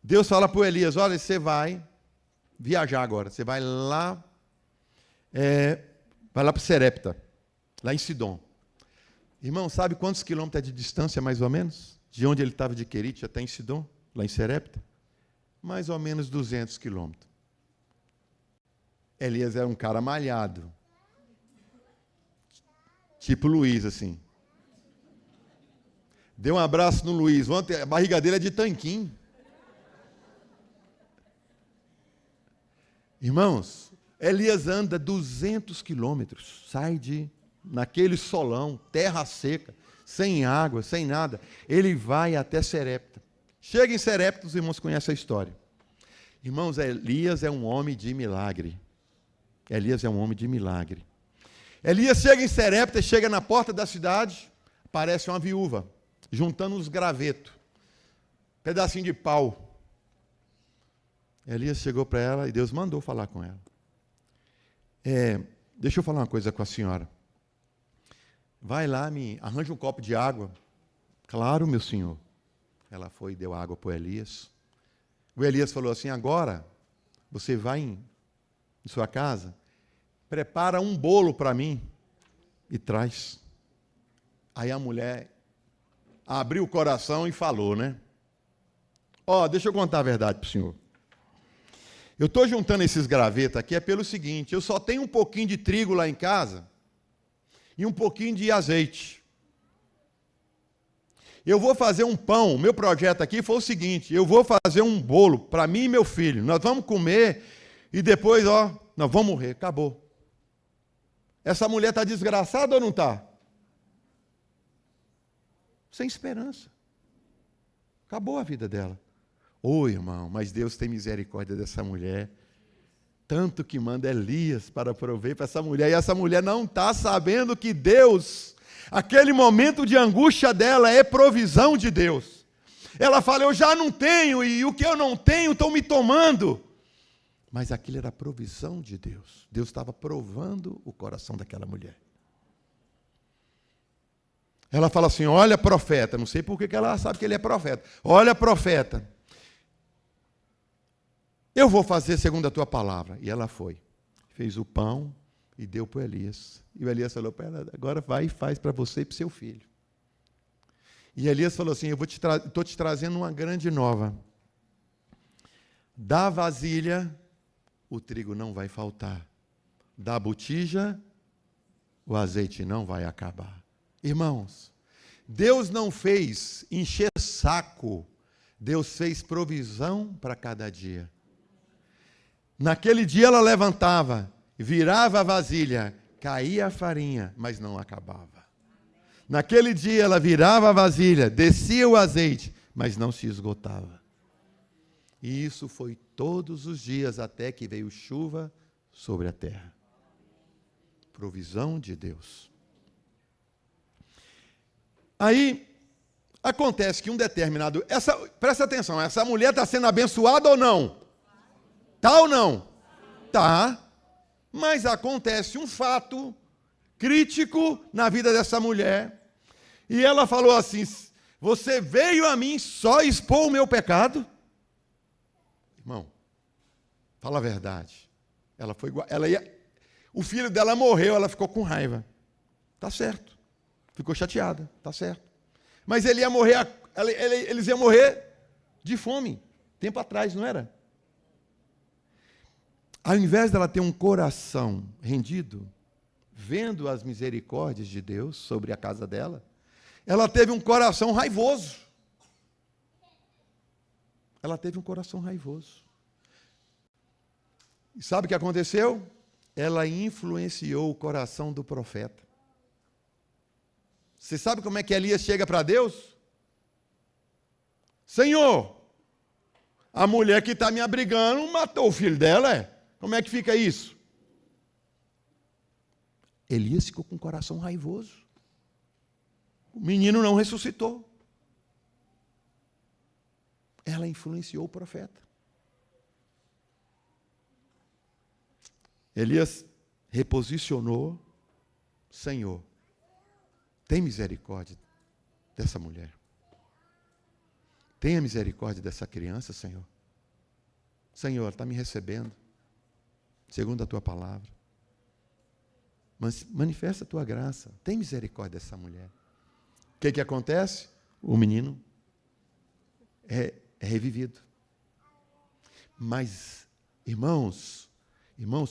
Deus fala para o Elias, olha, você vai viajar agora, você vai lá para Serepta, lá em Sidom. Irmão, sabe quantos quilômetros é de distância, mais ou menos? De onde ele estava de Querite até em Sidom, lá em Serepta? Mais ou menos 200 quilômetros. Elias era um cara malhado. Tipo Luiz, assim. Deu um abraço no Luiz. A barriga dele é de tanquinho. Irmãos, Elias anda 200 quilômetros. Sai naquele solão, terra seca, sem água, sem nada. Ele vai até Serepta. Chega em Serepta, os irmãos conhecem a história. Irmãos, Elias é um homem de milagre. Elias é um homem de milagre. Elias chega em Serepta, chega na porta da cidade, aparece uma viúva, juntando uns gravetos, pedacinho de pau. Elias chegou para ela e Deus mandou falar com ela. Deixa eu falar uma coisa com a senhora. Vai lá, me arranja um copo de água. Claro, meu senhor. Ela foi e deu água para o Elias. O Elias falou assim, agora você vai em sua casa, prepara um bolo para mim e traz. Aí a mulher abriu o coração e falou, né? Deixa eu contar a verdade para o senhor. Eu estou juntando esses gravetos aqui pelo seguinte, eu só tenho um pouquinho de trigo lá em casa e um pouquinho de azeite. eu vou fazer um pão. O meu projeto aqui foi o seguinte, eu vou fazer um bolo para mim e meu filho. Nós vamos comer e depois, nós vamos morrer. Acabou. Essa mulher está desgraçada ou não está? Sem esperança. Acabou a vida dela. Irmão, mas Deus tem misericórdia dessa mulher. Tanto que manda Elias para prover para essa mulher. E essa mulher não está sabendo que Deus, aquele momento de angústia dela é provisão de Deus. Ela fala, eu já não tenho, e o que eu não tenho estão me tomando. Mas aquilo era provisão de Deus. Deus estava provando o coração daquela mulher. Ela fala assim, olha profeta, não sei por que ela sabe que ele é profeta. Olha profeta, eu vou fazer segundo a tua palavra. E ela foi, fez o pão e deu para Elias. E o Elias falou para ela, agora vai e faz para você e para o seu filho. E Elias falou assim, estou te trazendo uma grande nova. Da vasilha, o trigo não vai faltar. Da botija, o azeite não vai acabar. Irmãos, Deus não fez encher saco, Deus fez provisão para cada dia. Naquele dia ela levantava, virava a vasilha, caía a farinha, mas não acabava. Naquele dia ela virava a vasilha, descia o azeite, mas não se esgotava. E isso foi todos os dias até que veio chuva sobre a terra. Provisão de Deus. Aí, acontece que um determinado... presta atenção, essa mulher está sendo abençoada ou não? Está ou não? Está. Mas acontece um fato crítico na vida dessa mulher. E ela falou assim, você veio a mim só expor o meu pecado? Irmão, fala a verdade. O filho dela morreu, ela ficou com raiva. Está certo. Ficou chateada, está certo. Mas eles iam morrer de fome, tempo atrás, não era? Ao invés dela ter um coração rendido, vendo as misericórdias de Deus sobre a casa dela, ela teve um coração raivoso. Ela teve um coração raivoso. E sabe o que aconteceu? Ela influenciou o coração do profeta. Você sabe como é que Elias chega para Deus? Senhor, a mulher que está me abrigando matou o filho dela, Como é que fica isso? Elias ficou com o coração raivoso. O menino não ressuscitou. Ela influenciou o profeta. Elias reposicionou, Senhor, tem misericórdia dessa mulher. Tenha misericórdia dessa criança, Senhor. Senhor, ela está me recebendo, segundo a tua palavra. Mas manifesta a tua graça. Tem misericórdia dessa mulher. O que acontece? O menino é revivido. Mas, irmãos,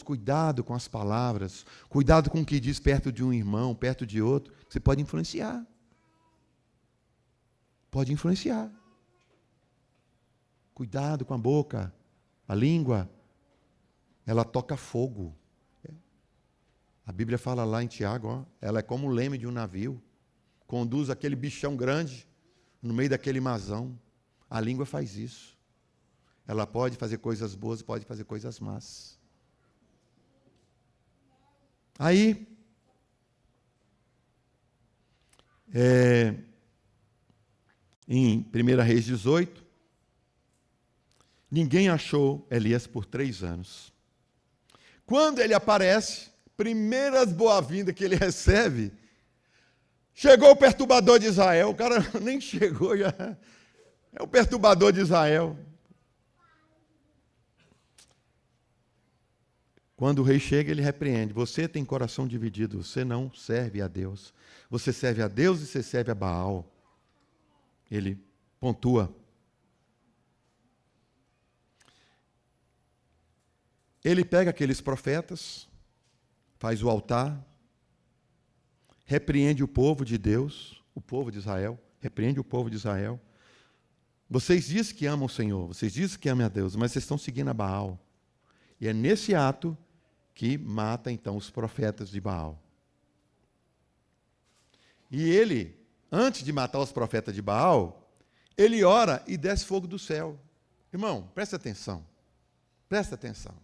cuidado com as palavras, cuidado com o que diz perto de um irmão, perto de outro, você pode influenciar. Pode influenciar. Cuidado com a boca, a língua, ela toca fogo. A Bíblia fala lá em Tiago, ela é como o leme de um navio, conduz aquele bichão grande no meio daquele mazão. A língua faz isso. Ela pode fazer coisas boas, pode fazer coisas más. Aí, em 1 Reis 18, ninguém achou Elias por 3 anos. Quando ele aparece, primeiras boas-vindas que ele recebe, chegou o perturbador de Israel. O cara nem chegou, já é o perturbador de Israel. Quando o rei chega, ele repreende. Você tem coração dividido, você não serve a Deus. Você serve a Deus e você serve a Baal. Ele pontua. Ele pega aqueles profetas, faz o altar, repreende o povo de Deus, o povo de Israel, repreende o povo de Israel. Vocês dizem que amam o Senhor, vocês dizem que amam a Deus, mas vocês estão seguindo a Baal. E é nesse ato que mata, então, os profetas de Baal. E ele, antes de matar os profetas de Baal, ele ora e desce fogo do céu. Irmão, presta atenção. Presta atenção.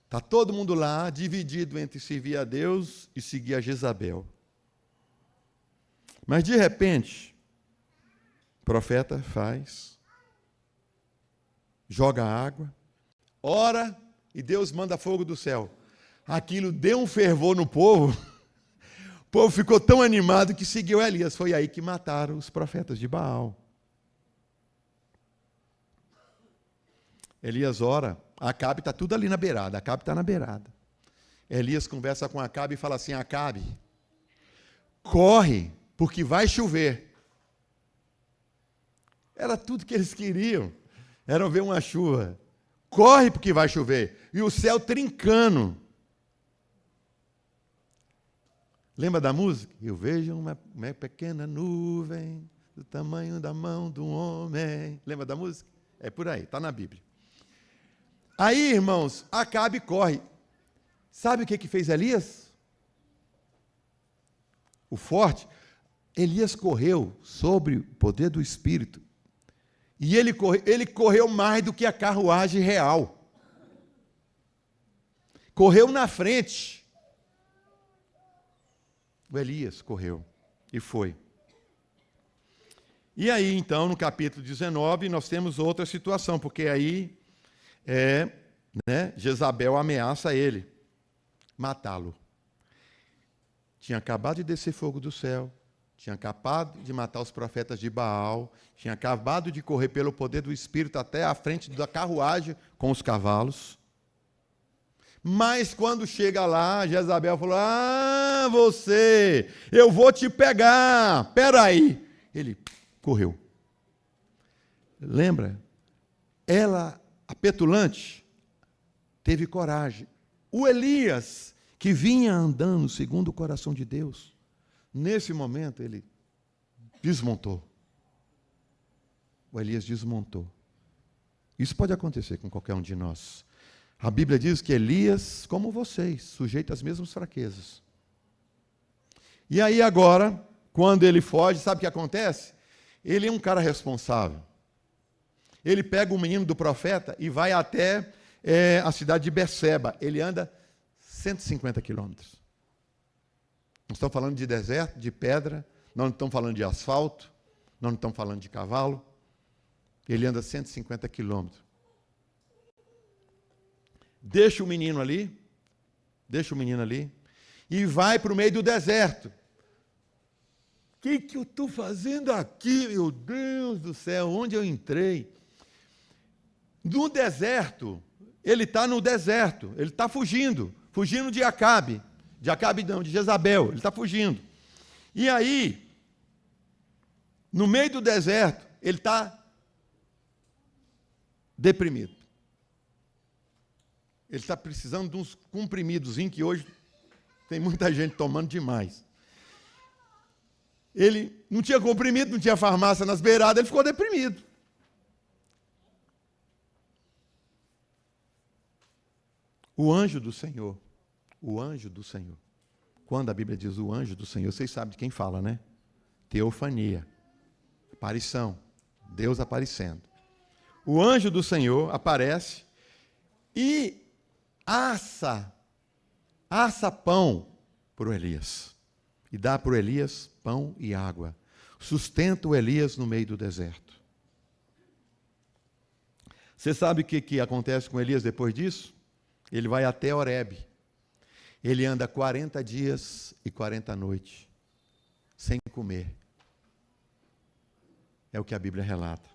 Está todo mundo lá, dividido entre servir a Deus e seguir a Jezabel. Mas, de repente, o profeta joga água, ora e Deus manda fogo do céu. Aquilo deu um fervor no povo. O povo ficou tão animado que seguiu Elias. Foi aí que mataram os profetas de Baal. Elias ora, Acabe está tudo ali na beirada, Acabe está na beirada. Elias conversa com Acabe e fala assim: Acabe, corre, porque vai chover. Era tudo que eles queriam, era ver uma chuva. Corre, porque vai chover. E o céu trincando. Lembra da música? Eu vejo uma pequena nuvem do tamanho da mão de um homem. Lembra da música? É por aí, está na Bíblia. Aí, irmãos, Acabe corre. Sabe o que fez Elias? O forte. Elias correu sobre o poder do Espírito. E ele correu mais do que a carruagem real. Correu na frente. O Elias correu e foi. E aí, então, no capítulo 19, nós temos outra situação, porque aí Jezabel ameaça ele, matá-lo. Tinha acabado de descer fogo do céu, tinha acabado de matar os profetas de Baal, tinha acabado de correr pelo poder do Espírito até a frente da carruagem com os cavalos. Mas quando chega lá, Jezabel falou: eu vou te pegar, peraí. Ele correu. Lembra? Ela, a petulante, teve coragem. O Elias, que vinha andando segundo o coração de Deus, nesse momento ele desmontou. O Elias desmontou. Isso pode acontecer com qualquer um de nós. A Bíblia diz que Elias, como vocês, sujeito às mesmas fraquezas. E aí agora, quando ele foge, sabe o que acontece? Ele é um cara responsável. Ele pega o menino do profeta e vai até a cidade de Berseba. Ele anda 150 quilômetros. Nós estamos falando de deserto, de pedra, nós não estamos falando de asfalto, nós não estamos falando de cavalo. Ele anda 150 quilômetros. Deixa o menino ali, e vai para o meio do deserto. O que eu estou fazendo aqui, meu Deus do céu, onde eu entrei? No deserto, ele está no deserto, ele está fugindo de Acabe, de Jezabel, ele está fugindo. E aí, no meio do deserto, ele está deprimido. Ele está precisando de uns comprimidos, que hoje tem muita gente tomando demais. Ele não tinha comprimido, não tinha farmácia nas beiradas, ele ficou deprimido. O anjo do Senhor. Quando a Bíblia diz o anjo do Senhor, vocês sabem de quem fala, né? Teofania, aparição, Deus aparecendo. O anjo do Senhor aparece e assa pão para o Elias. E dá para o Elias pão e água. Sustenta o Elias no meio do deserto. Você sabe o que acontece com Elias depois disso? Ele vai até Horebe. Ele anda 40 dias e 40 noites, sem comer. É o que a Bíblia relata.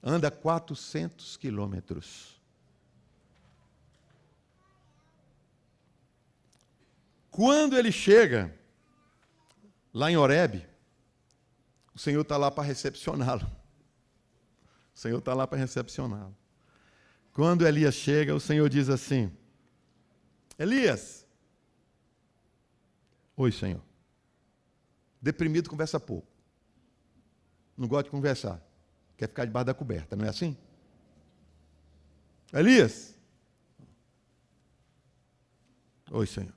Anda 400 quilômetros. Quando ele chega lá em Horebe, o Senhor está lá para recepcioná-lo. Quando Elias chega, o Senhor diz assim: Elias, oi, Senhor. Deprimido conversa pouco. Não gosta de conversar. Quer ficar debaixo da coberta, não é assim? Elias. Oi, Senhor.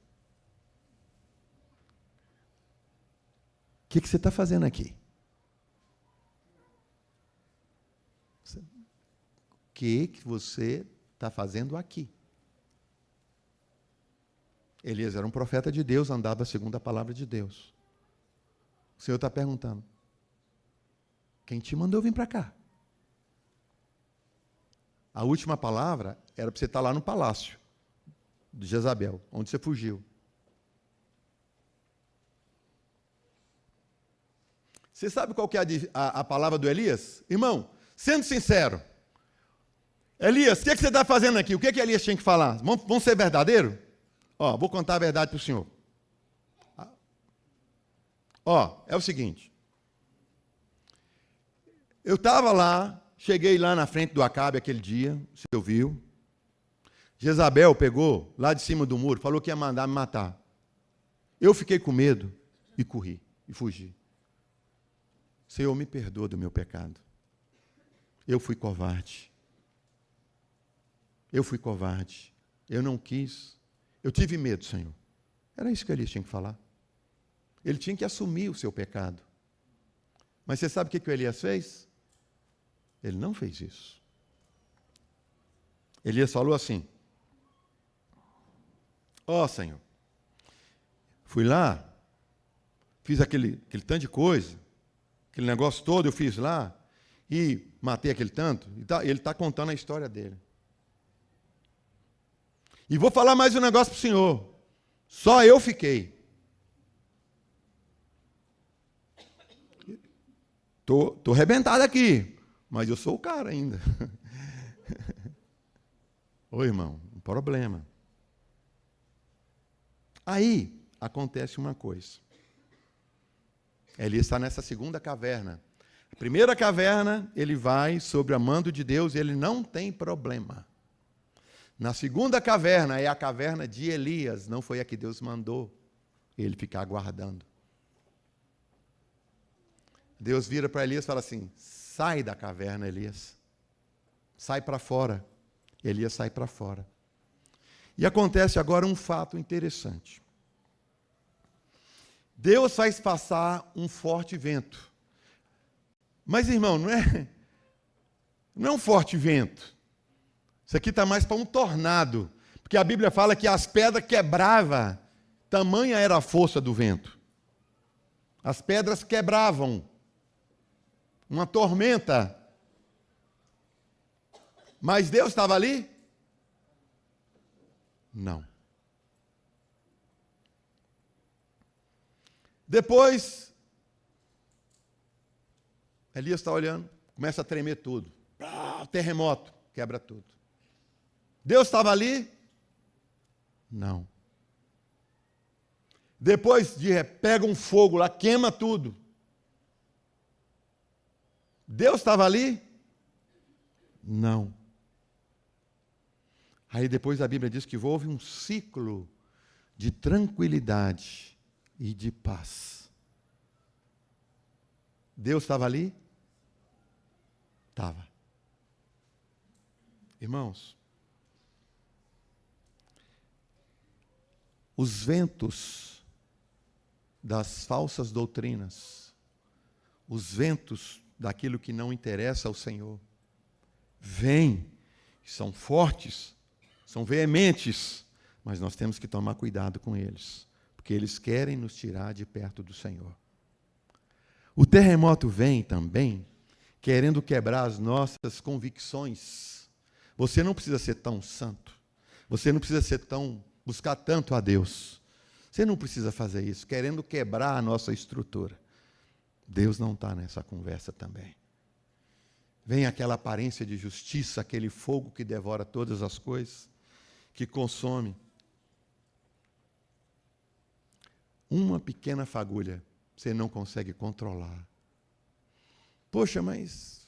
O que você está fazendo aqui? O que você está fazendo aqui? Elias era um profeta de Deus, andava segundo a palavra de Deus. O Senhor está perguntando: quem te mandou vir para cá? A última palavra era para você estar lá no palácio de Jezabel, onde você fugiu. Você sabe qual que é a palavra do Elias? Irmão, sendo sincero, Elias, o que você está fazendo aqui? O que Elias tinha que falar? Vamos ser verdadeiros? Vou contar a verdade para o senhor. É o seguinte. Eu estava lá, cheguei lá na frente do Acabe aquele dia, o senhor viu. Jezabel pegou lá de cima do muro, falou que ia mandar me matar. Eu fiquei com medo e corri, e fugi. Senhor, me perdoa do meu pecado. Eu fui covarde. Eu fui covarde. Eu não quis. Eu tive medo, Senhor. Era isso que Elias tinha que falar. Ele tinha que assumir o seu pecado. Mas você sabe o que o Elias fez? Ele não fez isso. Elias falou assim: Senhor, fui lá, fiz aquele tanto de coisa, aquele negócio todo eu fiz lá, e matei aquele tanto. Ele está contando a história dele. E vou falar mais um negócio para o senhor. Só eu fiquei. Estou arrebentado aqui, mas eu sou o cara ainda. Ô irmão, um problema. Aí acontece uma coisa. Elias está nessa segunda caverna. A primeira caverna, ele vai sobre o mando de Deus e ele não tem problema. Na segunda caverna, é a caverna de Elias, não foi a que Deus mandou ele ficar aguardando. Deus vira para Elias e fala assim: sai da caverna, Elias. Sai para fora. Elias sai para fora. E acontece agora um fato interessante. Deus faz passar um forte vento. Mas, irmão, não é um forte vento. Isso aqui está mais para um tornado. Porque a Bíblia fala que as pedras quebravam. Tamanha era a força do vento. As pedras quebravam. Uma tormenta. Mas Deus estava ali? Não. Depois, Elias está olhando, começa a tremer tudo. Terremoto, quebra tudo. Deus estava ali? Não. Depois pega um fogo lá, queima tudo. Deus estava ali? Não. Aí depois a Bíblia diz que houve um ciclo de tranquilidade e de paz. Deus estava ali? Estava. Irmãos, os ventos das falsas doutrinas, os ventos daquilo que não interessa ao Senhor, vêm, são fortes, são veementes, mas nós temos que tomar cuidado com eles, porque eles querem nos tirar de perto do Senhor. O terremoto vem também querendo quebrar as nossas convicções. Você não precisa ser tão santo, você não precisa buscar tanto a Deus. Você não precisa fazer isso, querendo quebrar a nossa estrutura. Deus não está nessa conversa também. Vem aquela aparência de justiça, aquele fogo que devora todas as coisas, que consome. Uma pequena fagulha, você não consegue controlar. Poxa, mas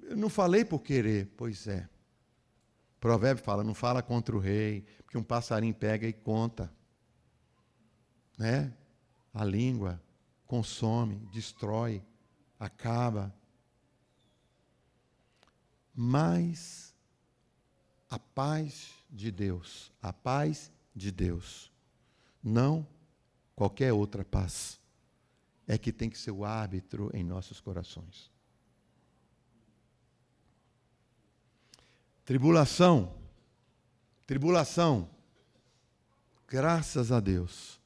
eu não falei por querer. Pois é. O provérbio fala, não fala contra o rei, porque um passarinho pega e conta. Né? A língua consome, destrói, acaba. Mas a paz de Deus, não qualquer outra paz, é que tem que ser o árbitro em nossos corações. Tribulação, graças a Deus,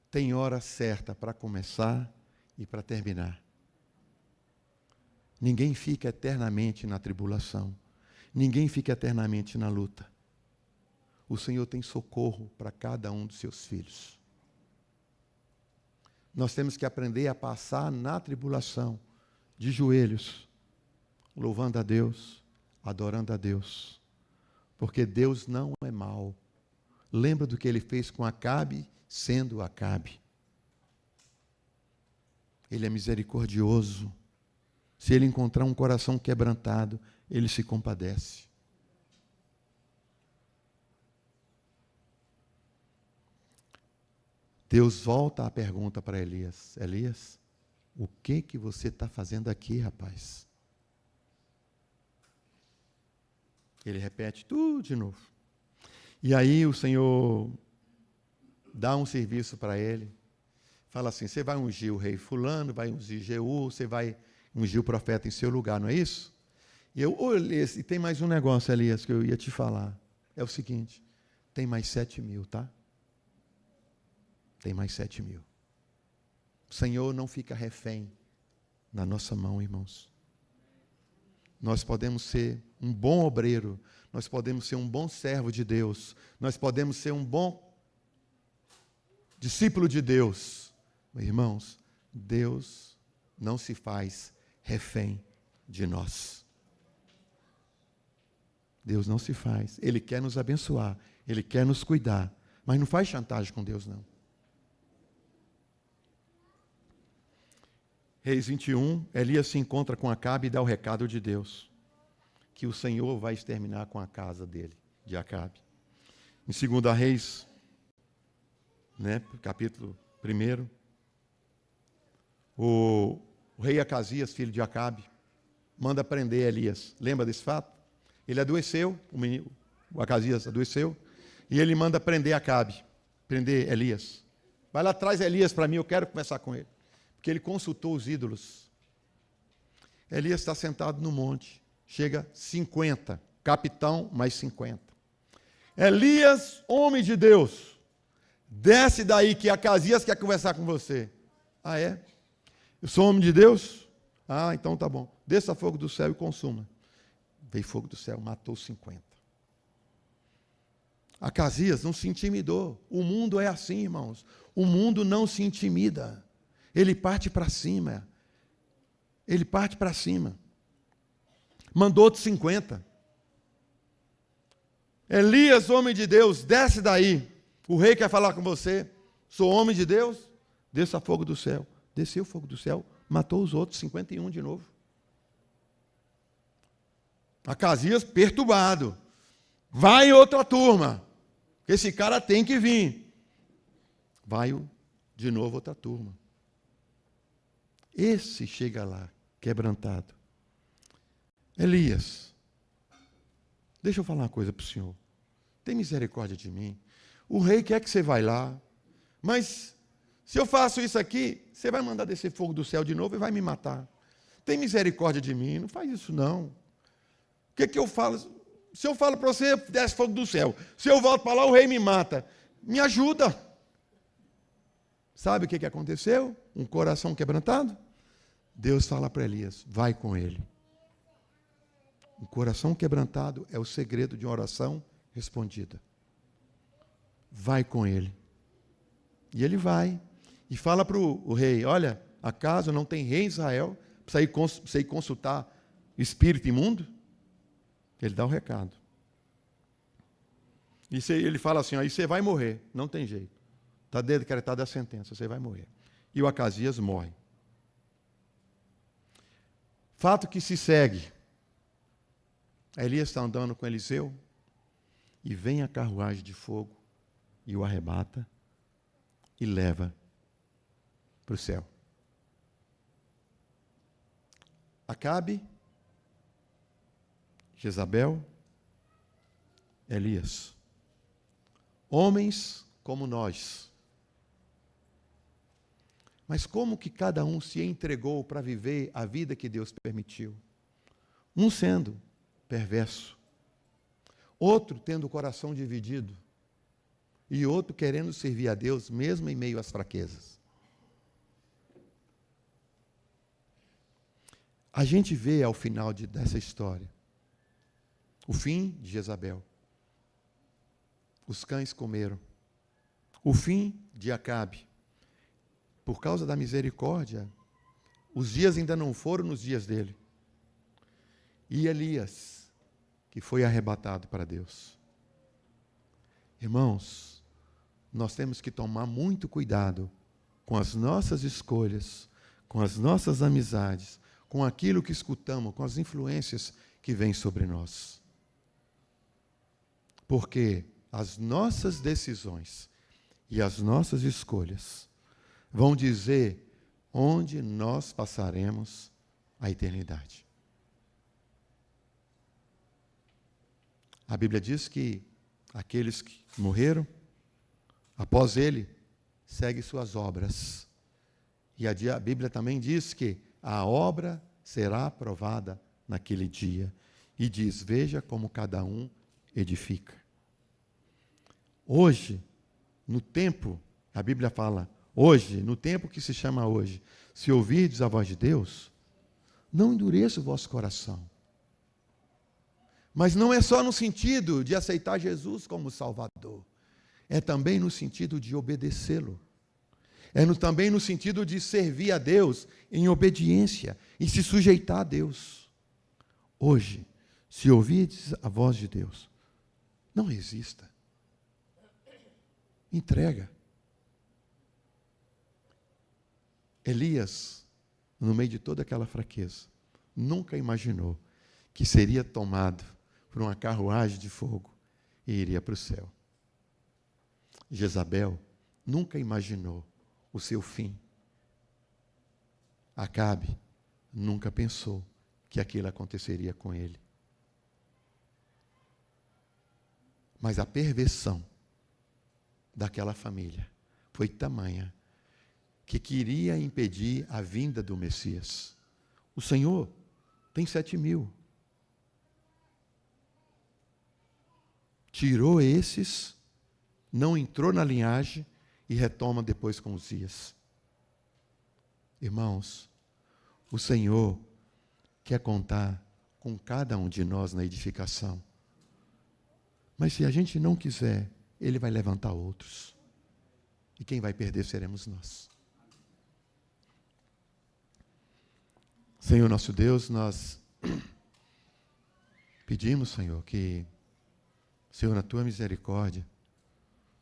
tem hora certa para começar e para terminar. Ninguém fica eternamente na tribulação. Ninguém fica eternamente na luta. O Senhor tem socorro para cada um dos seus filhos. Nós temos que aprender a passar na tribulação, de joelhos, louvando a Deus, adorando a Deus. Porque Deus não é mau. Lembra do que ele fez com Acabe, sendo Acabe. Ele é misericordioso. Se ele encontrar um coração quebrantado, ele se compadece. Deus volta a pergunta para Elias. Elias, o que você está fazendo aqui, rapaz? Ele repete tudo de novo. E aí o Senhor dá um serviço para ele. Fala assim, você vai ungir o rei fulano, vai ungir Jeú, você vai ungir o profeta em seu lugar, não é isso? E eu olhei, e tem mais um negócio, Elias, que eu ia te falar. É o seguinte, tem mais 7.000, tá? Tem mais 7.000. O Senhor não fica refém na nossa mão, irmãos. Nós podemos ser um bom obreiro, nós podemos ser um bom servo de Deus, nós podemos ser um bom discípulo de Deus. Mas, irmãos, Deus não se faz refém de nós. Deus não se faz. Ele quer nos abençoar, Ele quer nos cuidar, mas não faz chantagem com Deus, não. Reis 21, Elias se encontra com Acabe e dá o recado de Deus, que o Senhor vai exterminar com a casa dele, de Acabe. Em 2 Reis, capítulo 1, o rei Acasias, filho de Acabe, manda prender Elias. Lembra desse fato? Ele adoeceu, o Acasias adoeceu, e ele manda prender Acabe, prender Elias. Vai lá, traz Elias para mim, eu quero conversar com ele. Porque ele consultou os ídolos. Elias está sentado no monte. Chega 50, capitão mais 50. Elias, homem de Deus, desce daí que Acasias quer conversar com você. Ah, é? Eu sou homem de Deus? Ah, então tá bom. Desça fogo do céu e consuma. Veio fogo do céu, matou 50. Acasias não se intimidou. O mundo é assim, irmãos. O mundo não se intimida. Ele parte para cima. Ele parte para cima. Mandou outros 50. Elias, homem de Deus, desce daí. O rei quer falar com você. Sou homem de Deus? Desça fogo do céu. Desceu o fogo do céu, matou os outros 51 de novo. Acasias perturbado. Vai outra turma. Esse cara tem que vir. Vai de novo outra turma. Esse chega lá, quebrantado. Elias, deixa eu falar uma coisa para o senhor. Tem misericórdia de mim. O rei quer que você vá lá, mas se eu faço isso aqui, você vai mandar descer fogo do céu de novo e vai me matar. Tem misericórdia de mim, não faz isso não. O que eu falo? Se eu falo para você, desce fogo do céu. Se eu volto para lá, o rei me mata. Me ajuda. Sabe o que aconteceu? Um coração quebrantado? Deus fala para Elias, vai com ele. Um coração quebrantado é o segredo de uma oração respondida. Vai com ele. E ele vai. E fala para o rei, olha, acaso não tem rei em Israel? Precisa ir consultar espírito imundo? Ele dá o recado. E ele fala assim, aí você vai morrer, não tem jeito. Está decretada a sentença, você vai morrer. E o Acasias morre. Fato que se segue. Elias está andando com Eliseu e vem a carruagem de fogo e o arrebata e leva para o céu. Acabe, Jezabel, Elias. Homens como nós. Mas como que cada um se entregou para viver a vida que Deus permitiu? Um sendo perverso, outro tendo o coração dividido, e outro querendo servir a Deus mesmo em meio às fraquezas. A gente vê ao final dessa história o fim de Jezabel. Os cães comeram. O fim de Acabe. Por causa da misericórdia, os dias ainda não foram nos dias dele. E Elias, que foi arrebatado para Deus. Irmãos, nós temos que tomar muito cuidado com as nossas escolhas, com as nossas amizades, com aquilo que escutamos, com as influências que vêm sobre nós. Porque as nossas decisões e as nossas escolhas vão dizer onde nós passaremos a eternidade. A Bíblia diz que aqueles que morreram, após ele, seguem suas obras. E a Bíblia também diz que a obra será aprovada naquele dia. E diz, veja como cada um edifica. Hoje, no tempo, a Bíblia fala, hoje, no tempo que se chama hoje, se ouvirdes a voz de Deus, não endureça o vosso coração. Mas não é só no sentido de aceitar Jesus como Salvador. É também no sentido de obedecê-lo. Também no sentido de servir a Deus em obediência e se sujeitar a Deus. Hoje, se ouvirdes a voz de Deus, não resista. Entrega. Elias, no meio de toda aquela fraqueza, nunca imaginou que seria tomado por uma carruagem de fogo e iria para o céu. Jezabel nunca imaginou o seu fim. Acabe nunca pensou que aquilo aconteceria com ele. Mas a perversão daquela família foi tamanha que queria impedir a vinda do Messias. O Senhor tem 7.000. Tirou esses, não entrou na linhagem e retoma depois com Uzias. Irmãos, o Senhor quer contar com cada um de nós na edificação. Mas se a gente não quiser, Ele vai levantar outros. E quem vai perder seremos nós. Senhor nosso Deus, nós pedimos, Senhor, que, Senhor, na Tua misericórdia,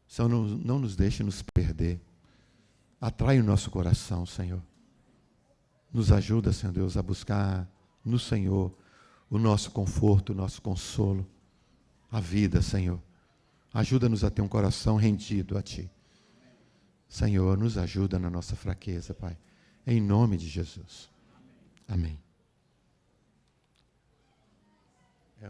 Senhor, não nos deixe nos perder. Atrai o nosso coração, Senhor. Nos ajuda, Senhor Deus, a buscar no Senhor o nosso conforto, o nosso consolo, a vida, Senhor. Ajuda-nos a ter um coração rendido a Ti. Senhor, nos ajuda na nossa fraqueza, Pai. Em nome de Jesus. Amém.